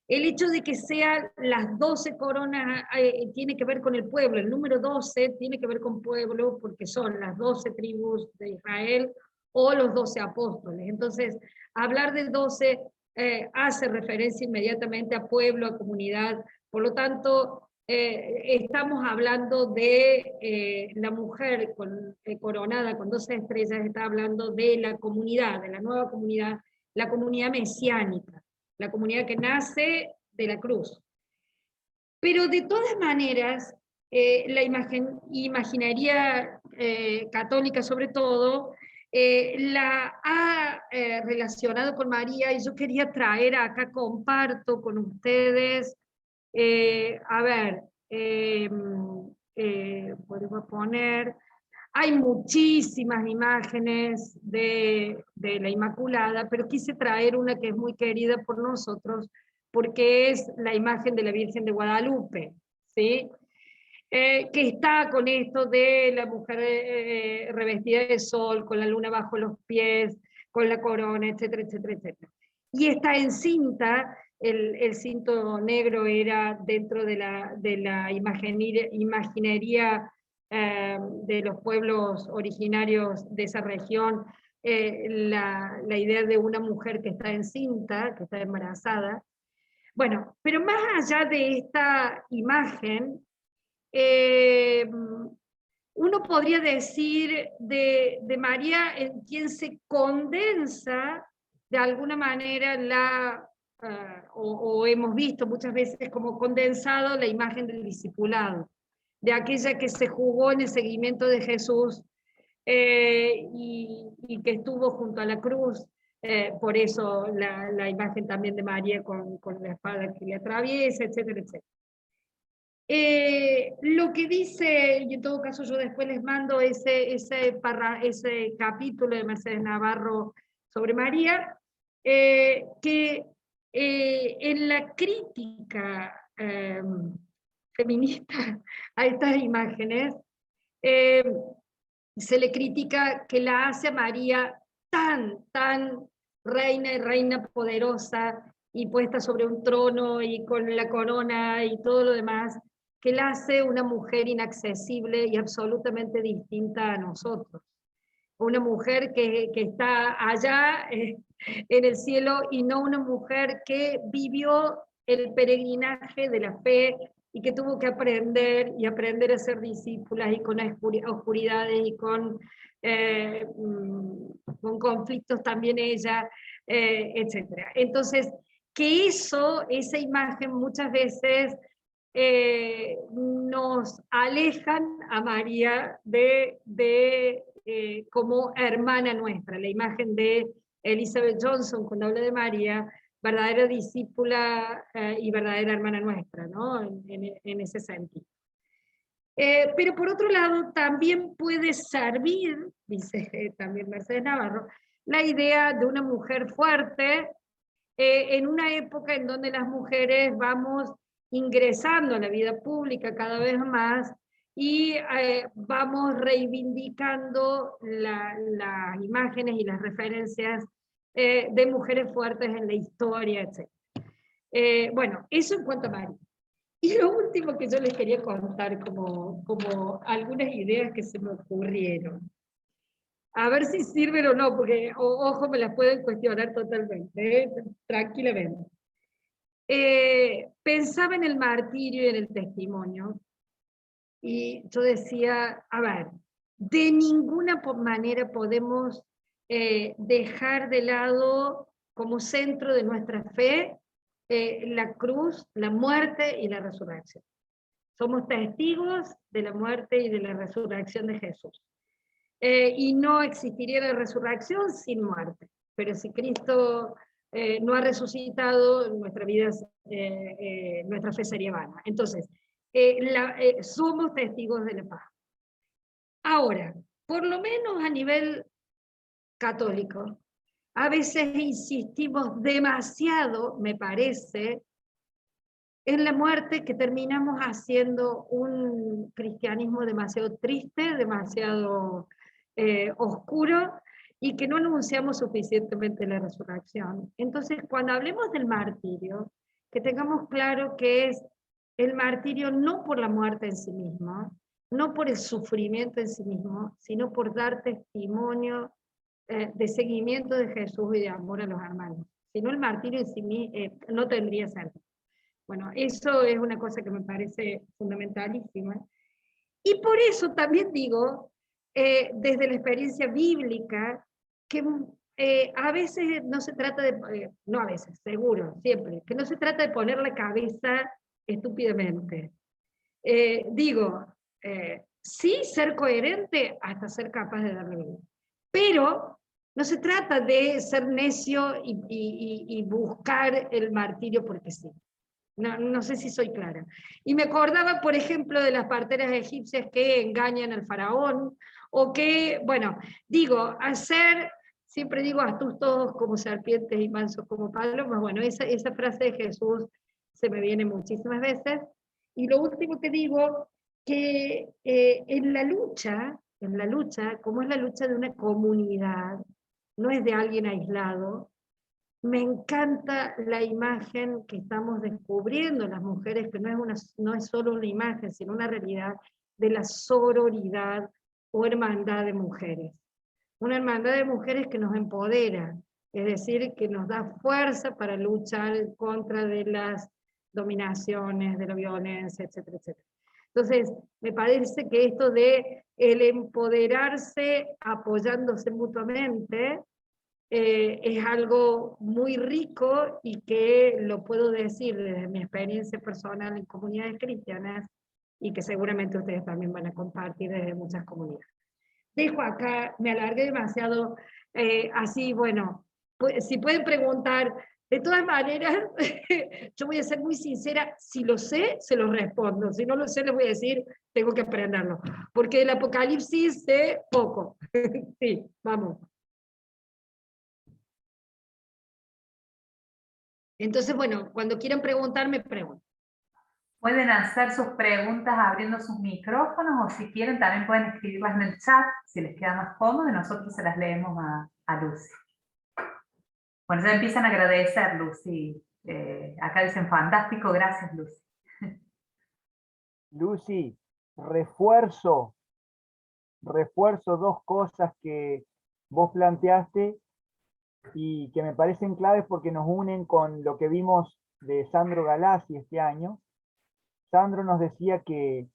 El hecho de que sean las 12 coronas tiene que ver con el pueblo, el número 12 tiene que ver con pueblo porque son las 12 tribus de Israel o los 12 apóstoles. Entonces, hablar de 12 hace referencia inmediatamente a pueblo, a comunidad, por lo tanto, estamos hablando de la mujer coronada con 12 estrellas, está hablando de la comunidad, de la nueva comunidad, la comunidad mesiánica, la comunidad que nace de la cruz. Pero de todas maneras, la imaginería católica sobre todo, la ha relacionado con María, y yo quería traer acá, comparto con ustedes, a ver, vuelvo a poner, hay muchísimas imágenes de la Inmaculada, pero quise traer una que es muy querida por nosotros, porque es la imagen de la Virgen de Guadalupe, ¿sí? Que está con esto de la mujer revestida de sol, con la luna bajo los pies, con la corona, etcétera, etcétera, etcétera. Y está encinta, el cinto negro era dentro de la imaginería de los pueblos originarios de esa región, la idea de una mujer que está encinta, que está embarazada. Bueno, pero más allá de esta imagen, uno podría decir de María en quien se condensa de alguna manera o hemos visto muchas veces como condensado la imagen del discipulado, de aquella que se jugó en el seguimiento de Jesús y que estuvo junto a la cruz. Por eso la imagen también de María con la espada que le atraviesa, etcétera, etcétera. Lo que dice, y en todo caso yo después les mando ese capítulo de Mercedes Navarro sobre María, que en la crítica feminista a estas imágenes, se le critica que la hace a María tan reina y reina poderosa, y puesta sobre un trono y con la corona y todo lo demás, que la hace una mujer inaccesible y absolutamente distinta a nosotros. Una mujer que está allá en el cielo y no una mujer que vivió el peregrinaje de la fe y que tuvo que aprender y aprender a ser discípulas y con oscuridades y con conflictos también ella, etc. Entonces, que esa imagen muchas veces nos alejan a María como hermana nuestra. La imagen de Elizabeth Johnson cuando habla de María, verdadera discípula y verdadera hermana nuestra, ¿no? En ese sentido. Pero por otro lado, también puede servir, dice también Mercedes Navarro, la idea de una mujer fuerte en una época en donde las mujeres vamos ingresando a la vida pública cada vez más y vamos reivindicando las imágenes y las referencias de mujeres fuertes en la historia, etc. Bueno, eso en cuanto a María. Y lo último que yo les quería contar como algunas ideas que se me ocurrieron. A ver si sirven o no, porque ojo, me las pueden cuestionar totalmente, tranquilamente. Pensaba en el martirio y en el testimonio, y yo decía, a ver, de ninguna manera podemos dejar de lado como centro de nuestra fe la cruz, la muerte y la resurrección. Somos testigos de la muerte y de la resurrección de Jesús. Y no existiría la resurrección sin muerte. Pero si Cristo no ha resucitado, nuestra fe sería vana. Entonces, somos testigos de la paz. Ahora, por lo menos a nivel católico, a veces insistimos demasiado, me parece, en la muerte, que terminamos haciendo un cristianismo demasiado triste, demasiado oscuro, y que no anunciamos suficientemente la resurrección. Entonces, cuando hablemos del martirio, que tengamos claro que es el martirio no por la muerte en sí mismo, no por el sufrimiento en sí mismo, sino por dar testimonio de seguimiento de Jesús y de amor a los hermanos. Si no, el martirio en sí mismo no tendría sentido. Bueno, eso es una cosa que me parece fundamentalísima. Y por eso también digo, desde la experiencia bíblica, que a veces no se trata de, no a veces, seguro, siempre, que no se trata de poner la cabeza estúpidamente. Sí ser coherente hasta ser capaz de darle vida. Pero no se trata de ser necio y buscar el martirio porque sí. No sé si soy clara. Y me acordaba, por ejemplo, de las parteras egipcias que engañan al faraón, o que, bueno, siempre digo, astutos como serpientes y mansos como palomas. Bueno, esa frase de Jesús se me viene muchísimas veces. Y lo último que digo, que en la lucha, como es la lucha de una comunidad, no es de alguien aislado. Me encanta la imagen que estamos descubriendo las mujeres, que no es solo una imagen, sino una realidad de la sororidad o hermandad de mujeres. Una hermandad de mujeres que nos empodera, es decir, que nos da fuerza para luchar contra de las dominaciones, de la violencia, etcétera, etcétera. Entonces, me parece que esto de el empoderarse apoyándose mutuamente, es algo muy rico y que lo puedo decir desde mi experiencia personal en comunidades cristianas y que seguramente ustedes también van a compartir desde muchas comunidades. Dejo acá, me alargué demasiado, así, bueno, pues, si pueden preguntar, de todas maneras, yo voy a ser muy sincera, si lo sé, se lo respondo, si no lo sé, les voy a decir, tengo que aprenderlo, porque el Apocalipsis sé poco. Sí, vamos. Entonces, bueno, cuando quieran preguntarme, pregunten. Pueden hacer sus preguntas abriendo sus micrófonos, o si quieren también pueden escribirlas en el chat, si les queda más cómodo, y nosotros se las leemos a Lucy. Bueno, ya empiezan a agradecer, Lucy, Acá dicen fantástico, gracias Lucy. Lucy, refuerzo dos cosas que vos planteaste y que me parecen claves porque nos unen con lo que vimos de Sandro Galassi este año. Sandro nos decía que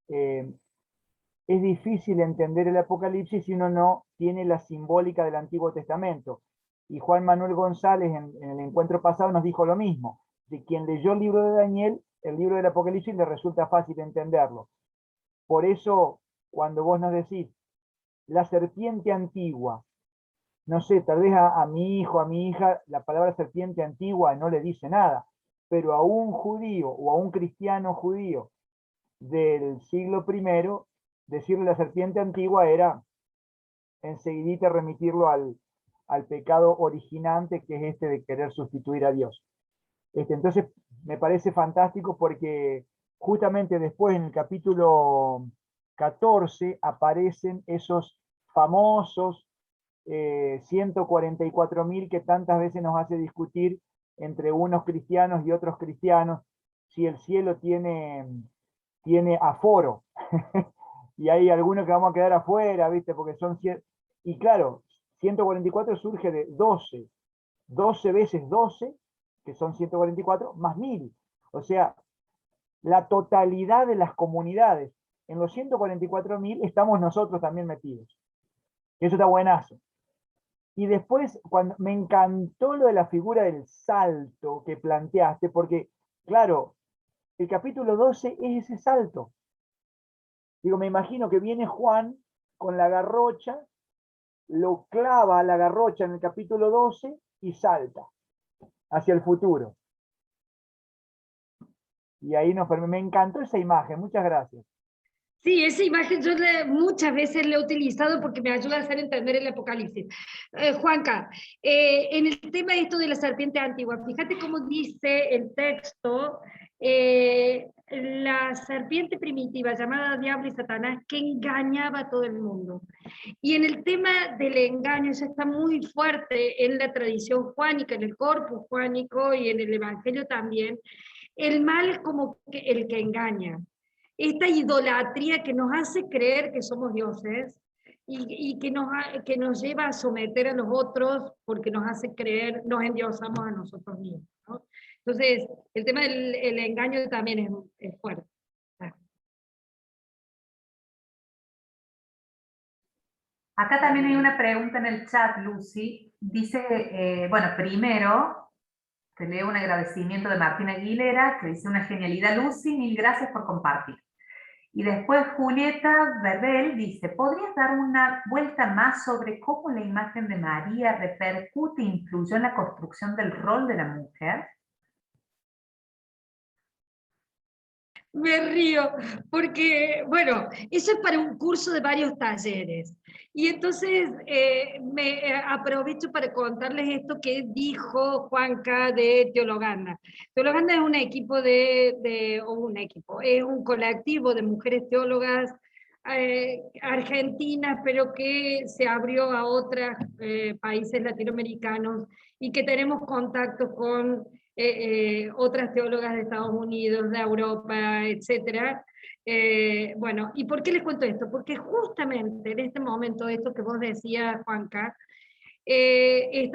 es difícil entender el Apocalipsis si uno no tiene la simbólica del Antiguo Testamento. Y Juan Manuel González en el encuentro pasado nos dijo lo mismo. De quien leyó el libro de Daniel, el libro del Apocalipsis le resulta fácil entenderlo. Por eso, cuando vos nos decís, la serpiente antigua, no sé, tal vez a mi hijo, a mi hija, la palabra serpiente antigua no le dice nada, pero a un judío o a un cristiano judío del siglo I, decirle la serpiente antigua era enseguidita remitirlo al pecado originante, que es este de querer sustituir a Dios. Entonces, me parece fantástico porque justamente después en el capítulo 14 aparecen esos famosos 144.000 que tantas veces nos hace discutir entre unos cristianos y otros cristianos si el cielo tiene aforo. Y hay algunos que vamos a quedar afuera, ¿viste? Porque son... Y claro, 144 surge de 12 veces 12, que son 144, más 1000. O sea, la totalidad de las comunidades. En los 144.000 estamos nosotros también metidos. Eso está buenazo. Y después, cuando me encantó lo de la figura del salto que planteaste, porque, claro, el capítulo 12 es ese salto. Digo, me imagino que viene Juan con la garrocha, lo clava a la garrocha en el capítulo 12 y salta hacia el futuro. Y ahí me encantó esa imagen, muchas gracias. Sí, esa imagen yo muchas veces la he utilizado porque me ayuda a hacer entender el Apocalipsis. Juanca, en el tema de esto de la serpiente antigua, fíjate cómo dice el texto, la serpiente primitiva llamada Diablo y Satanás que engañaba a todo el mundo. Y en el tema del engaño, eso está muy fuerte en la tradición juánica, en el corpus juánico y en el Evangelio también. El mal es como el que engaña. Esta idolatría que nos hace creer que somos dioses y que nos lleva a someter a los otros porque nos hace creer, nos endiosamos a nosotros mismos, ¿no? Entonces, el tema del engaño también es fuerte. Acá también hay una pregunta en el chat, Lucy. Dice, bueno, primero, te leo un agradecimiento de Martina Aguilera, que dice una genialidad, Lucy, mil gracias por compartir. Y después Julieta Verbel dice, ¿podrías dar una vuelta más sobre cómo la imagen de María repercute e influyó en la construcción del rol de la mujer? Me río, porque, bueno, eso es para un curso de varios talleres. Y entonces me aprovecho para contarles esto que dijo Juanca de Teologanda. Teologanda es un equipo es un colectivo de mujeres teólogas argentinas, pero que se abrió a otros países latinoamericanos y que tenemos contacto con otras teólogas de Estados Unidos, de Europa, etc. Bueno, ¿y por qué les cuento esto? Porque justamente en este momento, esto que vos decías, Juanca, y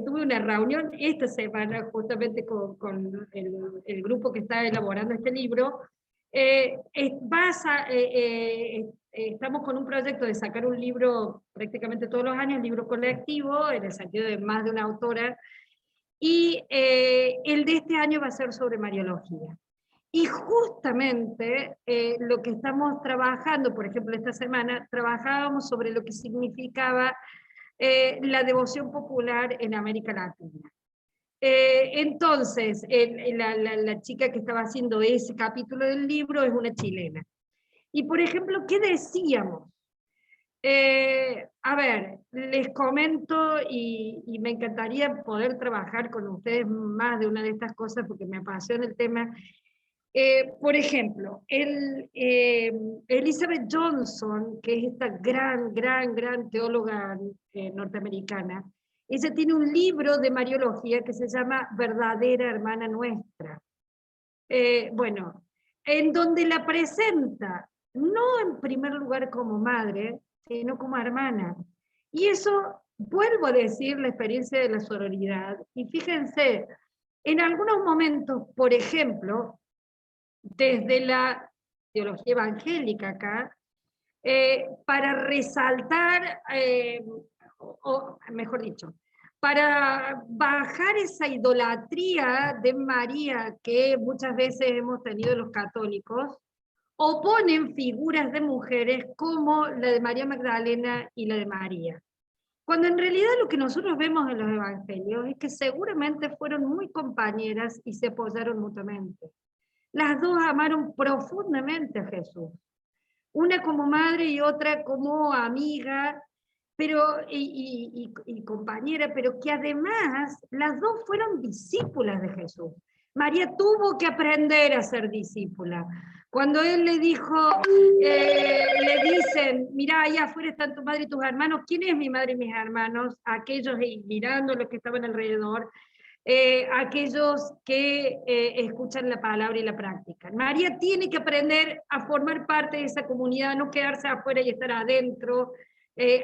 tuve una reunión esta semana justamente con el grupo que está elaborando este libro. Estamos con un proyecto de sacar un libro prácticamente todos los años, un libro colectivo, en el sentido de más de una autora, y el de este año va a ser sobre Mariología. Y justamente lo que estamos trabajando, por ejemplo, esta semana, trabajábamos sobre lo que significaba la devoción popular en América Latina. Entonces, la chica que estaba haciendo ese capítulo del libro es una chilena. Y, por ejemplo, ¿qué decíamos? A ver, les comento y me encantaría poder trabajar con ustedes más de una de estas cosas porque me apasiona el tema. Por ejemplo, Elizabeth Johnson, que es esta gran teóloga norteamericana, Ella tiene un libro de Mariología que se llama Verdadera Hermana Nuestra. Bueno, en donde la presenta, no en primer lugar como madre, sino como hermana. Y eso, vuelvo a decir, la experiencia de la sororidad. Y fíjense, en algunos momentos, por ejemplo, desde la teología evangélica acá, para resaltar, o mejor dicho, para bajar esa idolatría de María que muchas veces hemos tenido los católicos, oponen figuras de mujeres como la de María Magdalena y la de María. Cuando en realidad lo que nosotros vemos en los evangelios es que seguramente fueron muy compañeras y se apoyaron mutuamente. Las dos amaron profundamente a Jesús. Una como madre y otra como amiga, pero, y compañera, pero que además las dos fueron discípulas de Jesús. María tuvo que aprender a ser discípula. Cuando él le dijo, le dicen, mira, allá afuera están tu madre y tus hermanos, ¿quién es mi madre y mis hermanos? Aquellos mirando los que estaban alrededor, aquellos que escuchan la palabra y la practican. María tiene que aprender a formar parte de esa comunidad, no quedarse afuera y estar adentro,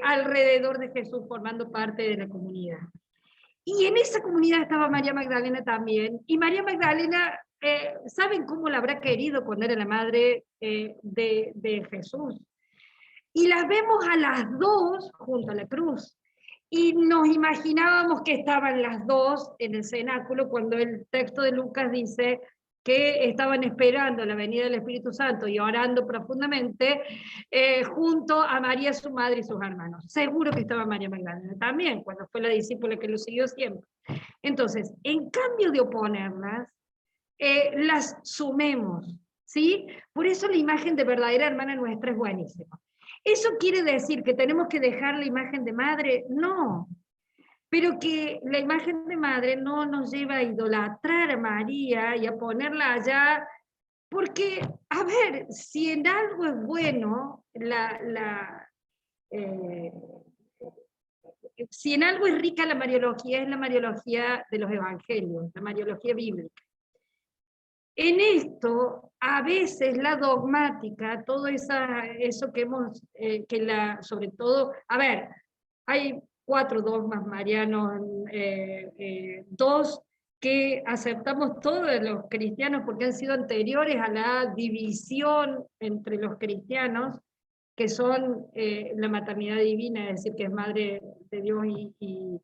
alrededor de Jesús, formando parte de la comunidad. Y en esa comunidad estaba María Magdalena también, y María Magdalena, ¿saben cómo la habrá querido cuando era la madre de Jesús? Y las vemos a las dos junto a la cruz. Y nos imaginábamos que estaban las dos en el cenáculo cuando el texto de Lucas dice que estaban esperando la venida del Espíritu Santo y orando profundamente junto a María, su madre y sus hermanos. Seguro que estaba María Magdalena también, cuando fue la discípula que lo siguió siempre. Entonces, en cambio de oponerlas, las sumemos, ¿sí? Por eso la imagen de verdadera hermana nuestra es buenísima. ¿Eso quiere decir que tenemos que dejar la imagen de madre? No, pero que la imagen de madre no nos lleva a idolatrar a María y a ponerla allá, porque, a ver, si en algo es bueno, si en algo es rica la Mariología, es la Mariología de los Evangelios, la Mariología bíblica. En esto, a veces la dogmática, todo eso que hemos, sobre todo, a ver, hay 4 dogmas marianos, 2 que aceptamos todos los cristianos porque han sido anteriores a la división entre los cristianos, que son la maternidad divina, es decir, que es madre de Dios y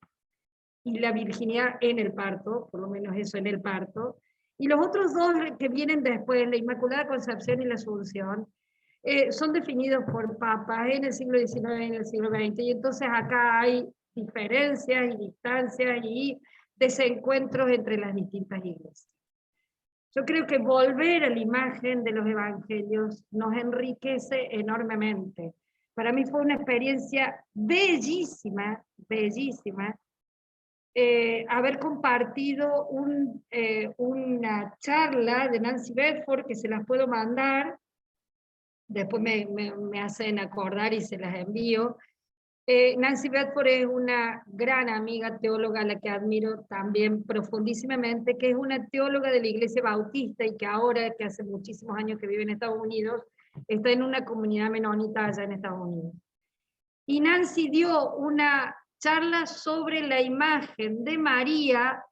la virginidad en el parto, por lo menos eso en el parto. Y los otros 2 que vienen después, la Inmaculada Concepción y la Asunción, son definidos por papas en el siglo XIX y en el siglo XX, y entonces acá hay diferencias y distancias y desencuentros entre las distintas iglesias. Yo creo que volver a la imagen de los evangelios nos enriquece enormemente. Para mí fue una experiencia bellísima, bellísima, haber compartido una charla de Nancy Bedford, que se las puedo mandar, después me hacen acordar y se las envío. Nancy Bedford es una gran amiga teóloga a la que admiro también profundísimamente, que es una teóloga de la Iglesia Bautista y que ahora, que hace muchísimos años que vive en Estados Unidos, está en una comunidad menonita allá en Estados Unidos. Y Nancy dio una charla sobre la imagen de María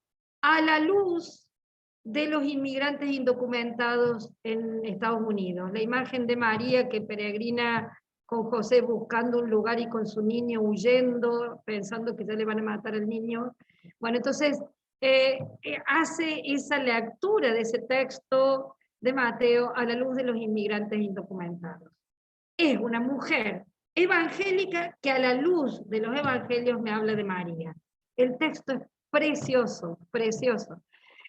a la luz de los inmigrantes indocumentados en Estados Unidos. La imagen de María que peregrina con José buscando un lugar y con su niño huyendo, pensando que ya le van a matar al niño. Bueno, entonces hace esa lectura de ese texto de Mateo a la luz de los inmigrantes indocumentados. Es una mujer evangélica que a la luz de los evangelios me habla de María. El texto es precioso, precioso.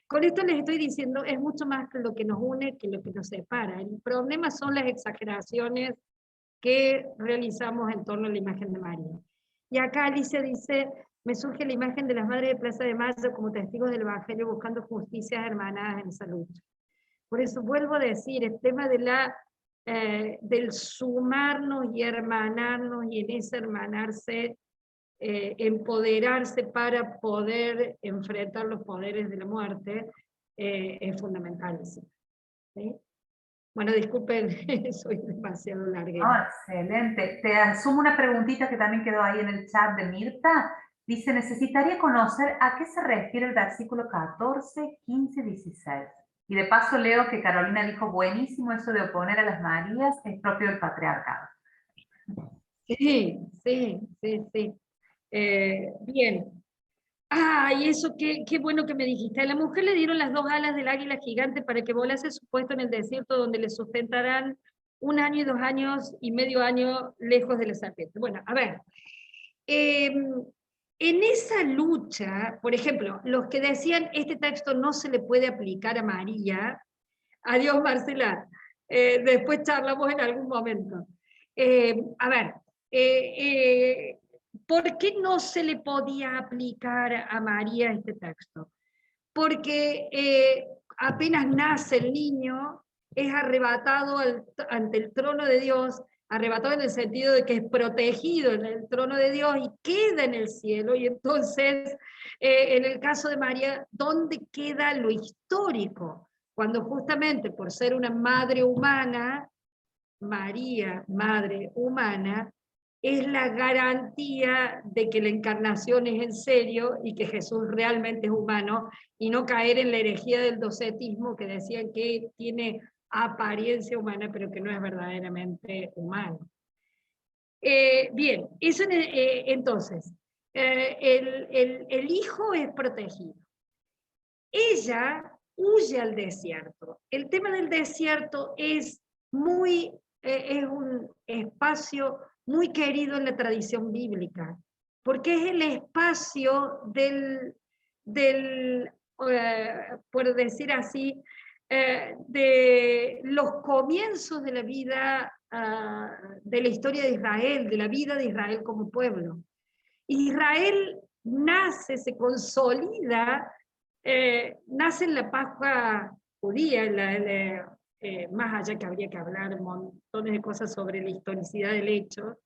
Con esto les estoy diciendo, es mucho más que lo que nos une que lo que nos separa. El problema son las exageraciones que realizamos en torno a la imagen de María. Y acá Alicia dice, me surge la imagen de las madres de Plaza de Mayo como testigos del evangelio buscando justicias hermanadas en esa lucha. Por eso vuelvo a decir, el tema de del sumarnos y hermanarnos, y en ese hermanarse empoderarse para poder enfrentar los poderes de la muerte, es fundamental. ¿Sí? Bueno, disculpen, soy demasiado larga. No, excelente. Te asumo una preguntita que también quedó ahí en el chat de Mirta. Dice, necesitaría conocer a qué se refiere el versículo 14, 15, 16. Y de paso leo que Carolina dijo, buenísimo eso de oponer a las Marías, es propio del patriarcado. Sí, sí, sí, sí. Bien. Y eso, qué bueno que me dijiste. A la mujer le dieron las 2 alas del águila gigante para que volase su puesto en el desierto, donde le sustentarán 1 año y 2 años y medio año lejos de la serpiente. Bueno, a ver. En esa lucha, por ejemplo, los que decían este texto no se le puede aplicar a María, adiós Marcela, después charlamos en algún momento. A ver, ¿por qué no se le podía aplicar a María este texto? Porque apenas nace el niño, es arrebatado ante el trono de Dios, arrebatado en el sentido de que es protegido en el trono de Dios y queda en el cielo, y entonces, en el caso de María, ¿dónde queda lo histórico? Cuando justamente por ser una madre humana, María, madre humana, es la garantía de que la encarnación es en serio y que Jesús realmente es humano, y no caer en la herejía del docetismo que decían que tiene apariencia humana pero que no es verdaderamente humano. Bien, eso entonces, el hijo es protegido. Ella huye al desierto. El tema del desierto es un espacio muy querido en la tradición bíblica, porque es el espacio por decir así, de los comienzos de la vida, de la historia de Israel, de la vida de Israel como pueblo. Israel nace, se consolida, nace en la Pascua judía, más allá que habría que hablar montones de cosas sobre la historicidad del hecho,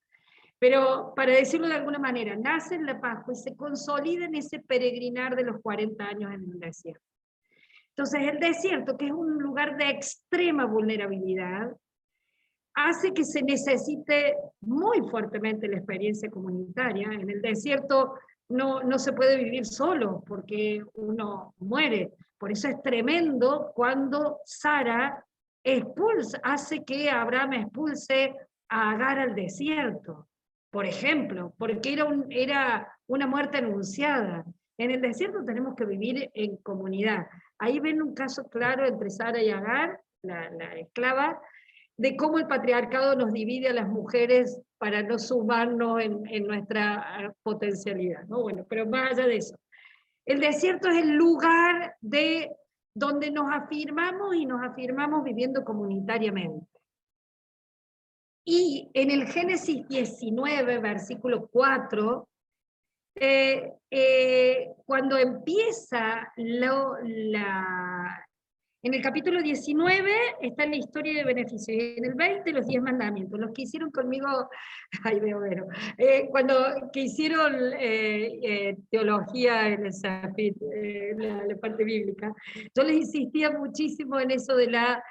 pero para decirlo de alguna manera, nace en la Pascua y se consolida en ese peregrinar de los 40 años en el desierto. Entonces el desierto, que es un lugar de extrema vulnerabilidad, hace que se necesite muy fuertemente la experiencia comunitaria. En el desierto no se puede vivir solo porque uno muere. Por eso es tremendo cuando Sara hace que Abraham expulse a Agar al desierto, por ejemplo, porque era una muerte anunciada. En el desierto tenemos que vivir en comunidad. Ahí ven un caso claro entre Sara y Agar, la esclava, de cómo el patriarcado nos divide a las mujeres para no sumarnos en nuestra potencialidad, ¿no? Bueno, pero más allá de eso. El desierto es el lugar donde nos afirmamos y nos afirmamos viviendo comunitariamente. Y en el Génesis 19, versículo 4, cuando empieza en el capítulo 19 está la historia de beneficios, y en el 20 los 10 mandamientos. Los que hicieron conmigo, ay veo, que hicieron teología en el Safit, la parte bíblica, yo les insistía muchísimo en eso de la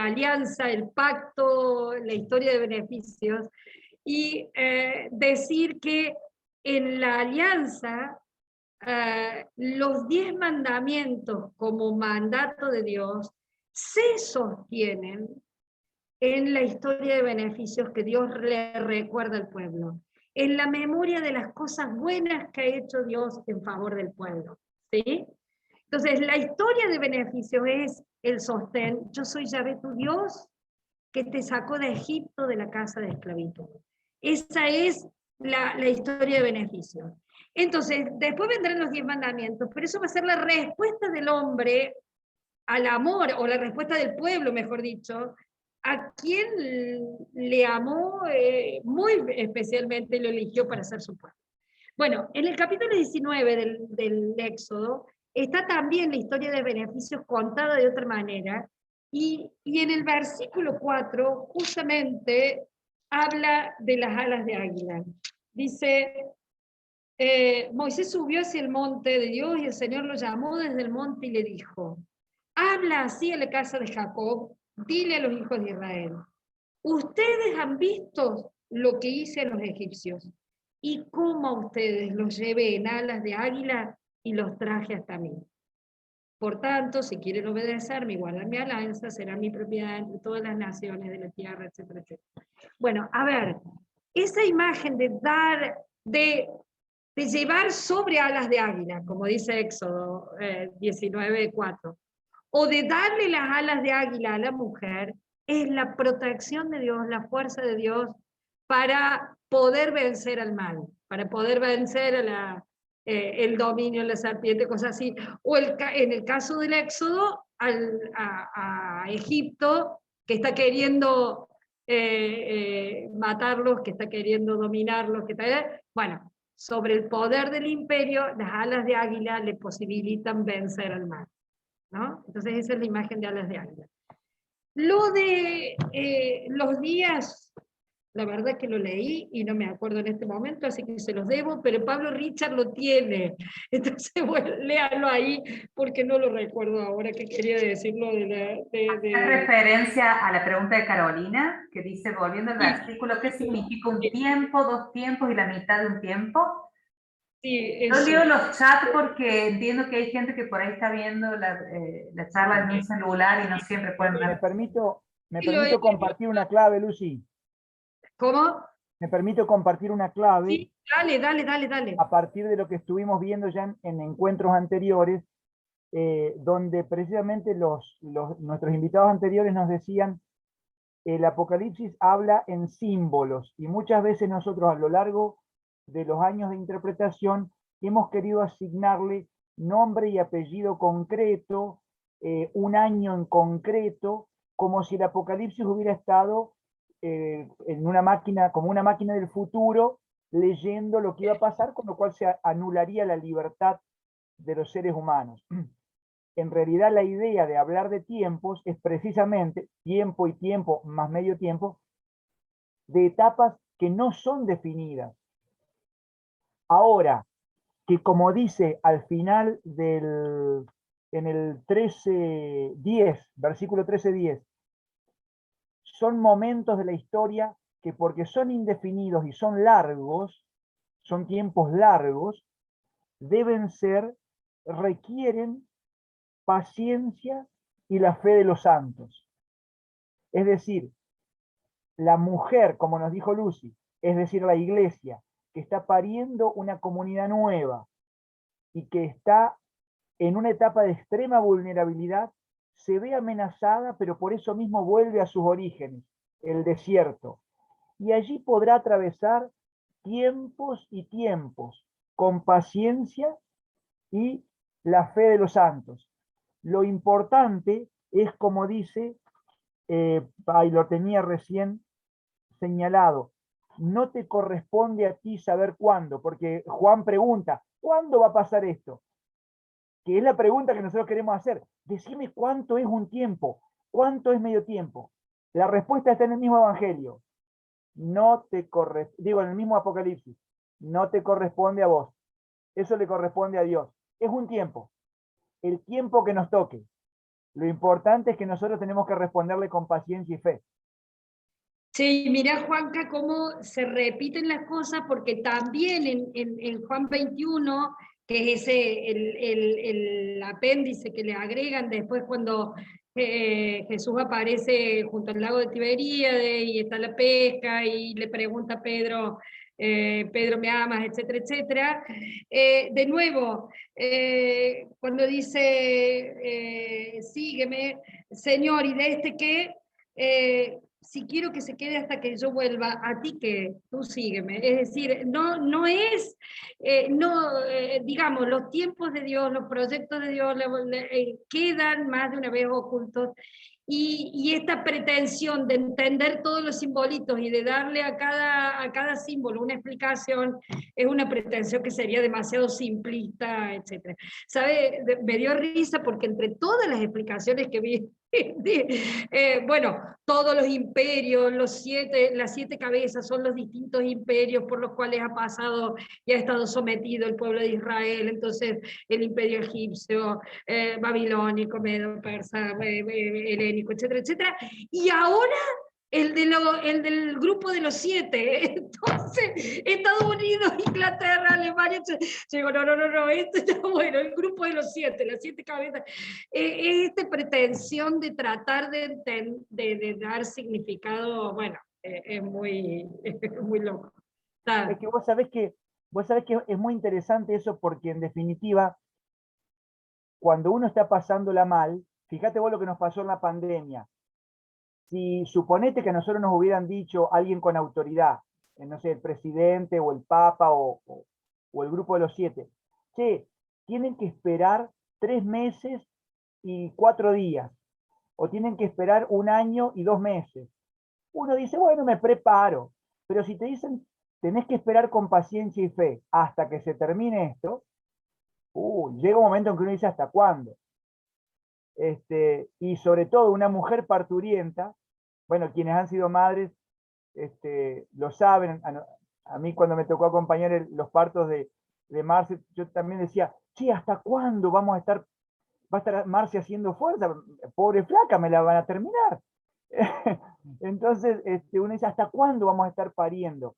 alianza, el pacto, la historia de beneficios, y decir que en la alianza, los 10 mandamientos como mandato de Dios se sostienen en la historia de beneficios que Dios le recuerda al pueblo, en la memoria de las cosas buenas que ha hecho Dios en favor del pueblo, ¿sí? Entonces la historia de beneficios es el sostén. Yo soy Yahvé tu Dios, que te sacó de Egipto, de la casa de esclavitud. Esa es la historia de beneficios. Entonces, después vendrán los 10 mandamientos, pero eso va a ser la respuesta del hombre al amor, o la respuesta del pueblo, mejor dicho, a quien le amó muy especialmente y lo eligió para ser su pueblo. Bueno, en el capítulo 19 del Éxodo está también la historia de beneficios contada de otra manera, y en el versículo 4 justamente habla de las alas de águila. dice, Moisés subió hacia el monte de Dios y el Señor lo llamó desde el monte y le dijo, habla así a la casa de Jacob, dile a los hijos de Israel, ustedes han visto lo que hice a los egipcios y cómo a ustedes los llevé en alas de águila y los traje hasta mí. Por tanto, si quieren obedecerme y guardar mi alianza, será mi propiedad entre todas las naciones de la tierra, etcétera, etcétera. Bueno, a ver, esa imagen de dar, de llevar sobre alas de águila, como dice Éxodo 19:4, o de darle las alas de águila a la mujer, es la protección de Dios, la fuerza de Dios para poder vencer al mal, para poder vencer a el dominio de la serpiente, cosas así. O en el caso del Éxodo, a Egipto, que está queriendo matarlos, que está queriendo dominarlos, bueno, sobre el poder del imperio, las alas de águila le posibilitan vencer al mal, ¿no? Entonces esa es la imagen de alas de águila. Lo de los días, la verdad que lo leí y no me acuerdo en este momento, así que se los debo, pero Pablo Richard lo tiene. Entonces, bueno, léalo ahí porque no lo recuerdo ahora que quería decirlo ¿Hace referencia a la pregunta de Carolina, que dice, volviendo al versículo, ¿qué significa un tiempo, 2 tiempos y la mitad de un tiempo? Sí, Yo leo los chats porque entiendo que hay gente que por ahí está viendo la charla en un celular y no siempre pueden Me ver. permito Sí, compartir una clave, Lucy. ¿Cómo? Me permito compartir una clave Sí, dale. a partir de lo que estuvimos viendo ya en encuentros anteriores, donde precisamente nuestros invitados anteriores nos decían, el Apocalipsis habla en símbolos, y muchas veces nosotros a lo largo de los años de interpretación hemos querido asignarle nombre y apellido concreto, un año en concreto, como si el Apocalipsis hubiera estado en una máquina, como una máquina del futuro, leyendo lo que iba a pasar, con lo cual se anularía la libertad de los seres humanos. En realidad la idea de hablar de tiempos es precisamente tiempo y tiempo más medio tiempo, de etapas que no son definidas. Ahora, que como dice al final en el 13:10, versículo 13:10, son momentos de la historia que porque son indefinidos y son largos, son tiempos largos, requieren paciencia y la fe de los santos. Es decir, la mujer, como nos dijo Lucy, es decir, la iglesia, que está pariendo una comunidad nueva y que está en una etapa de extrema vulnerabilidad, se ve amenazada, pero por eso mismo vuelve a sus orígenes, el desierto. Y allí podrá atravesar tiempos y tiempos, con paciencia y la fe de los santos. Lo importante es, como dice, y lo tenía recién señalado, no te corresponde a ti saber cuándo, porque Juan pregunta, ¿cuándo va a pasar esto? Que es la pregunta que nosotros queremos hacer. Decime cuánto es un tiempo, cuánto es medio tiempo. La respuesta está en el mismo Evangelio. No te en el mismo Apocalipsis. No te corresponde a vos. Eso le corresponde a Dios. Es un tiempo. El tiempo que nos toque. Lo importante es que nosotros tenemos que responderle con paciencia y fe. Sí, mira, Juanca, cómo se repiten las cosas, porque también en Juan 21, que es el apéndice que le agregan después cuando Jesús aparece junto al lago de Tiberíades y está la pesca y le pregunta a Pedro, Pedro, ¿me amas?, etcétera, etcétera. De nuevo, cuando dice, sígueme, Señor, ¿y de este qué? Si quiero que se quede hasta que yo vuelva, a ti que tú sígueme. Es decir, no es, digamos, los tiempos de Dios, los proyectos de Dios quedan más de una vez ocultos. Y esta pretensión de entender todos los simbolitos y de darle a cada símbolo una explicación es una pretensión que sería demasiado simplista, etc. ¿Sabe? Me dio risa porque entre todas las explicaciones que vi Bueno, todos los imperios, las 7 cabezas son los distintos imperios por los cuales ha pasado y ha estado sometido el pueblo de Israel. Entonces, el imperio egipcio, babilónico, medo, persa, helénico, etcétera, etcétera. Y ahora el del grupo de los 7. Entonces, Estados Unidos, Inglaterra, Alemania, yo digo, no, esto está bueno, el grupo de los 7, las 7 cabezas. Esta pretensión de tratar de dar significado, bueno, es muy loco. Es que vos sabés que es muy interesante eso, porque en definitiva, cuando uno está pasándola mal, fíjate vos lo que nos pasó en la pandemia. Si suponete que a nosotros nos hubieran dicho alguien con autoridad, no sé, el presidente o el papa o el grupo de los 7, che, tienen que esperar 3 meses y 4 días, o tienen que esperar 1 año y 2 meses. Uno dice, bueno, me preparo, pero si te dicen, tenés que esperar con paciencia y fe hasta que se termine esto, llega un momento en que uno dice, ¿hasta cuándo? Y sobre todo una mujer parturienta, bueno, quienes han sido madres lo saben. A mí cuando me tocó acompañar los partos de Marce, yo también decía, sí, ¿hasta cuándo va a estar Marce haciendo fuerza? Pobre flaca, me la van a terminar. Entonces uno dice, ¿hasta cuándo vamos a estar pariendo?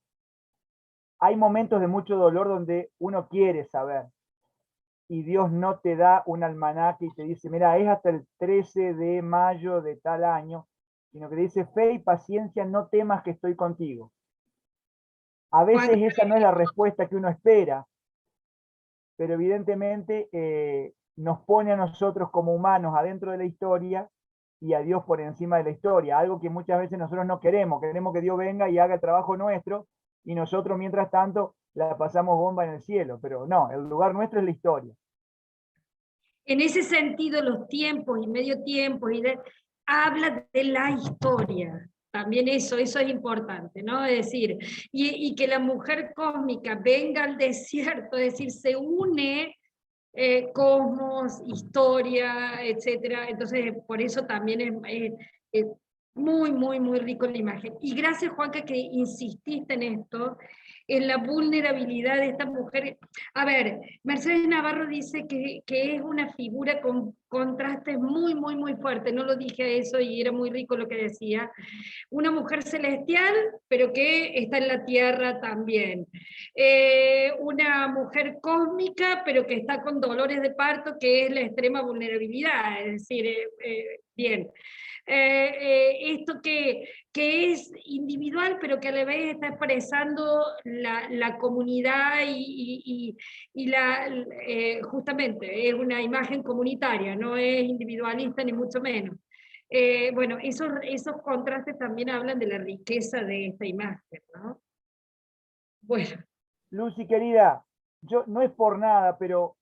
Hay momentos de mucho dolor donde uno quiere saber, y Dios no te da un almanaque y te dice, mira, es hasta el 13 de mayo de tal año, sino que dice, fe y paciencia, no temas que estoy contigo. A veces esa no es la respuesta que uno espera, pero evidentemente nos pone a nosotros como humanos adentro de la historia y a Dios por encima de la historia, algo que muchas veces nosotros no queremos que Dios venga y haga el trabajo nuestro, y nosotros mientras tanto la pasamos bomba en el cielo, pero no, el lugar nuestro es la historia. En ese sentido, los tiempos y medio tiempo habla de la historia. También eso es importante, ¿no? Es decir, y que la mujer cósmica venga al desierto, es decir, se une cosmos, historia, etcétera. Entonces, por eso también es muy rico la imagen. Y gracias, Juanca, que insististe en esto, en la vulnerabilidad de esta mujer. A ver, Mercedes Navarro dice que es una figura con contrastes muy fuertes. No lo dije eso y era muy rico lo que decía. Una mujer celestial, pero que está en la tierra también. Una mujer cósmica, pero que está con dolores de parto, que es la extrema vulnerabilidad. Es decir, bien. Esto que es individual, pero que a la vez está expresando la comunidad y justamente es una imagen comunitaria, no es individualista ni mucho menos. Bueno, esos contrastes también hablan de la riqueza de esta imagen, ¿no? Bueno. Lucy, querida, yo no es por nada, pero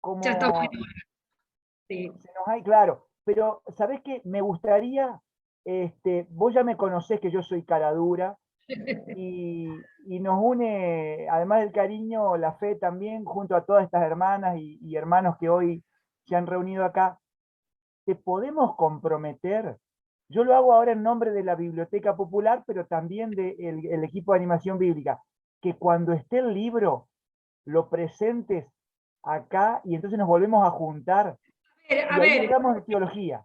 como ya está bueno. Sí. Se nos hay, claro, pero ¿sabés qué? Me gustaría, vos ya me conocés que yo soy cara dura, y nos une, además del cariño, la fe también, junto a todas estas hermanas y hermanos que hoy se han reunido acá. ¿Te podemos comprometer? Yo lo hago ahora en nombre de la Biblioteca Popular, pero también del equipo de animación bíblica, que cuando esté el libro, lo presentes acá y entonces nos volvemos a juntar. A ver, hablamos de teología.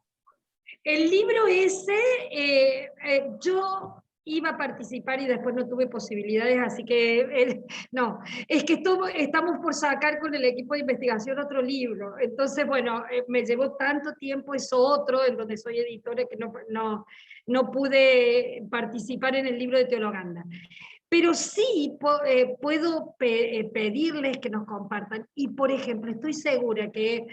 El libro ese, yo iba a participar y después no tuve posibilidades, así que no, es que estamos por sacar con el equipo de investigación otro libro. Entonces, bueno, me llevó tanto tiempo eso otro, en donde soy editora, que no pude participar en el libro de Teologanda. Pero sí puedo pedirles que nos compartan. Y, por ejemplo, estoy segura que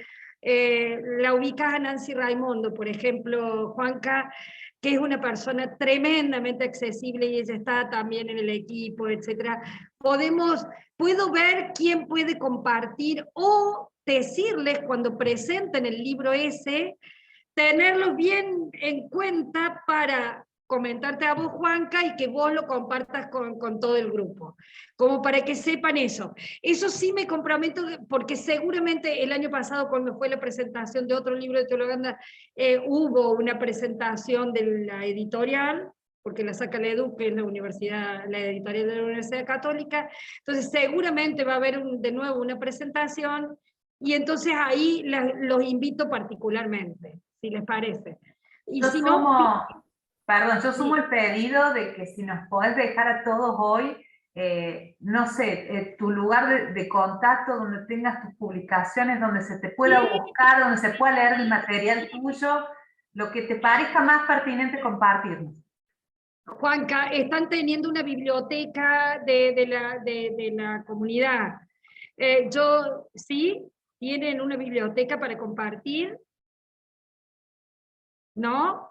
la ubicas a Nancy Raimondo, por ejemplo, Juanca, que es una persona tremendamente accesible y ella está también en el equipo, etc. Puedo ver quién puede compartir o decirles cuando presenten el libro ese, tenerlos bien en cuenta para comentarte a vos, Juanca, y que vos lo compartas con todo el grupo, como para que sepan eso. Eso sí me comprometo, porque seguramente el año pasado, cuando fue la presentación de otro libro de Teologanda, hubo una presentación de la editorial, porque la saca la EDU, que es la editorial de la Universidad Católica, entonces seguramente va a haber de nuevo una presentación, y entonces ahí los invito particularmente, si les parece. Y si no... Yo sumo el pedido de que si nos podés dejar a todos hoy, no sé, tu lugar de contacto, donde tengas tus publicaciones, donde se te pueda buscar, donde se pueda leer el material tuyo, lo que te parezca más pertinente compartirnos. Juanca, están teniendo una biblioteca de la comunidad. ¿Sí? ¿Tienen una biblioteca para compartir? ¿No?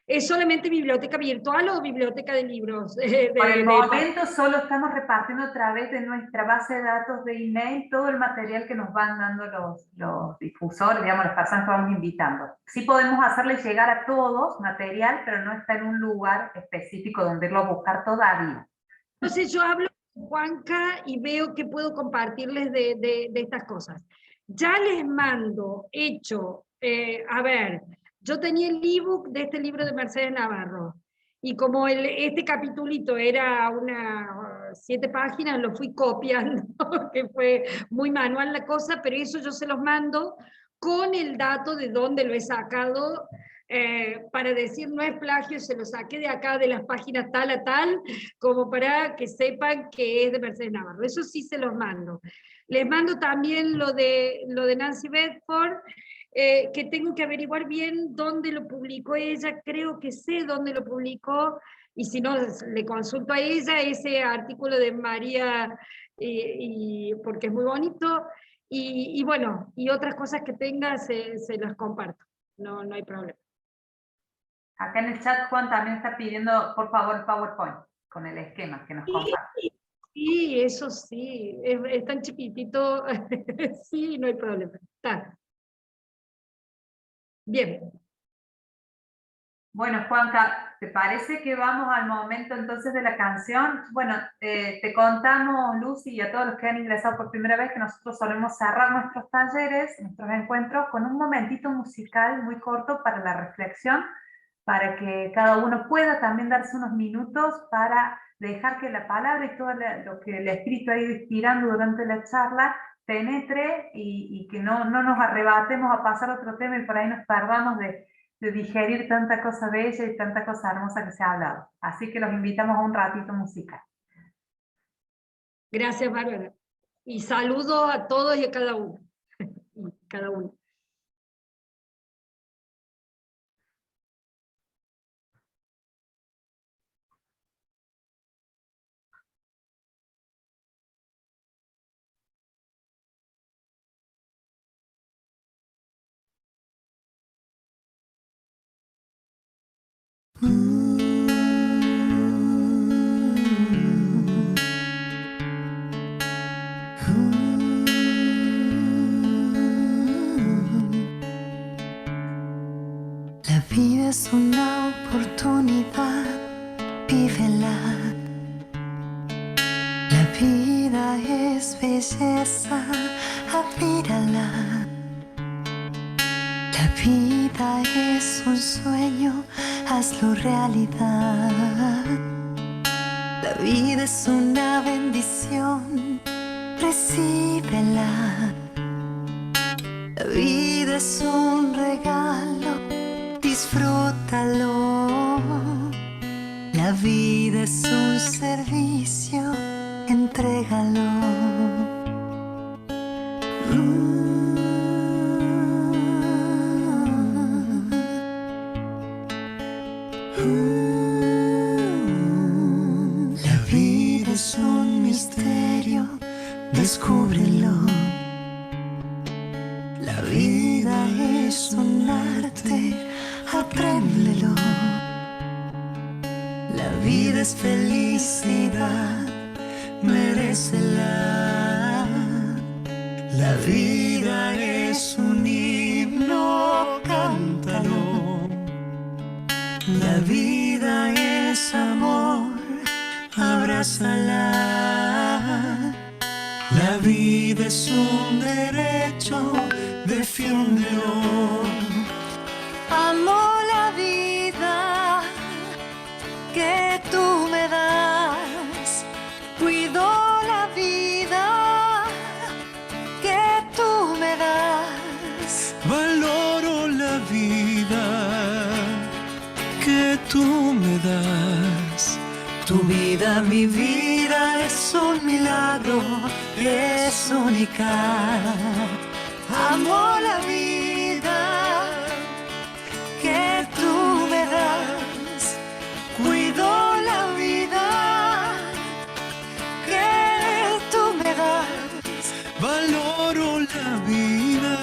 ¿Es solamente biblioteca virtual o biblioteca de libros? Por el momento solo estamos repartiendo a través de nuestra base de datos de email todo el material que nos van dando los difusores, digamos, las personas que vamos invitando. Sí podemos hacerles llegar a todos material, pero no está en un lugar específico donde irlo a buscar todavía. Entonces yo hablo con Juanca y veo que puedo compartirles de estas cosas. Ya les mando hecho, a ver... Yo tenía el ebook de este libro de Mercedes Navarro, y como este capitulito era 7 páginas, lo fui copiando, que fue muy manual la cosa, pero eso yo se los mando con el dato de dónde lo he sacado, para decir no es plagio, se lo saqué de acá de las páginas tal a tal, como para que sepan que es de Mercedes Navarro. Eso sí se los mando. Les mando también lo de Nancy Bedford, que tengo que averiguar bien dónde lo publicó ella, creo que sé dónde lo publicó, y si no, le consulto a ella ese artículo de María, porque es muy bonito, y bueno, y otras cosas que tenga se las comparto, no hay problema. Acá en el chat Juan también está pidiendo, por favor, el PowerPoint, con el esquema que nos comparta. Sí, eso sí, es tan chiquitito, sí, no hay problema, está. Bien. Bueno, Juanca, ¿te parece que vamos al momento entonces de la canción? Bueno, te contamos, Lucy, y a todos los que han ingresado por primera vez, que nosotros solemos cerrar nuestros talleres, nuestros encuentros, con un momentito musical muy corto para la reflexión, para que cada uno pueda también darse unos minutos para dejar que la palabra y todo lo que el espíritu ha ido inspirando durante la charla penetre, y que no nos arrebatemos a pasar otro tema y por ahí nos perdamos de digerir tanta cosa bella y tanta cosa hermosa que se ha hablado. Así que los invitamos a un ratito musical. Gracias, Bárbara. Y saludo a todos y a cada uno. Cada uno. La vida es una oportunidad, vívela. La vida es belleza, admírala. La vida es un sueño, hazlo realidad. La vida es una bendición, recíbela. La vida es un regalo, disfrútalo. La vida es un servicio, entrégalo. La vida es un misterio, descúbrelo. La vida es un arte, apréndelo. La vida es felicidad, merécela. La vida es un himno, cántalo. La vida es salar. La vida es un derecho, defiéndelo. Amo la vida que tú me das, cuido la vida que tú me das. Valoro la vida que tú me das. Tu vida, mi vida es un milagro, es única. Amo la vida que tú me das, cuido la vida que tú me das. Valoro la vida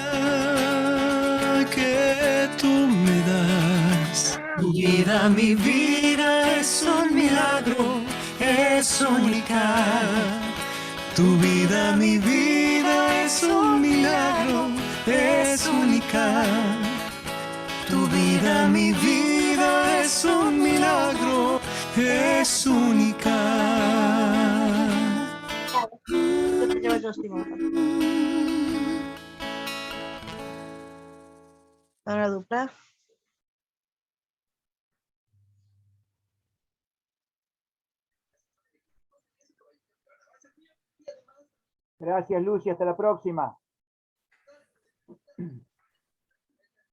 que tú me das. Tu vida, mi vida es un milagro, es única. Tu vida, mi vida es un milagro, es única. Tu vida, mi vida es un milagro, es única. Yo te llevo yo, Simón. Ahora dupla. Gracias, Lucy. Hasta la próxima.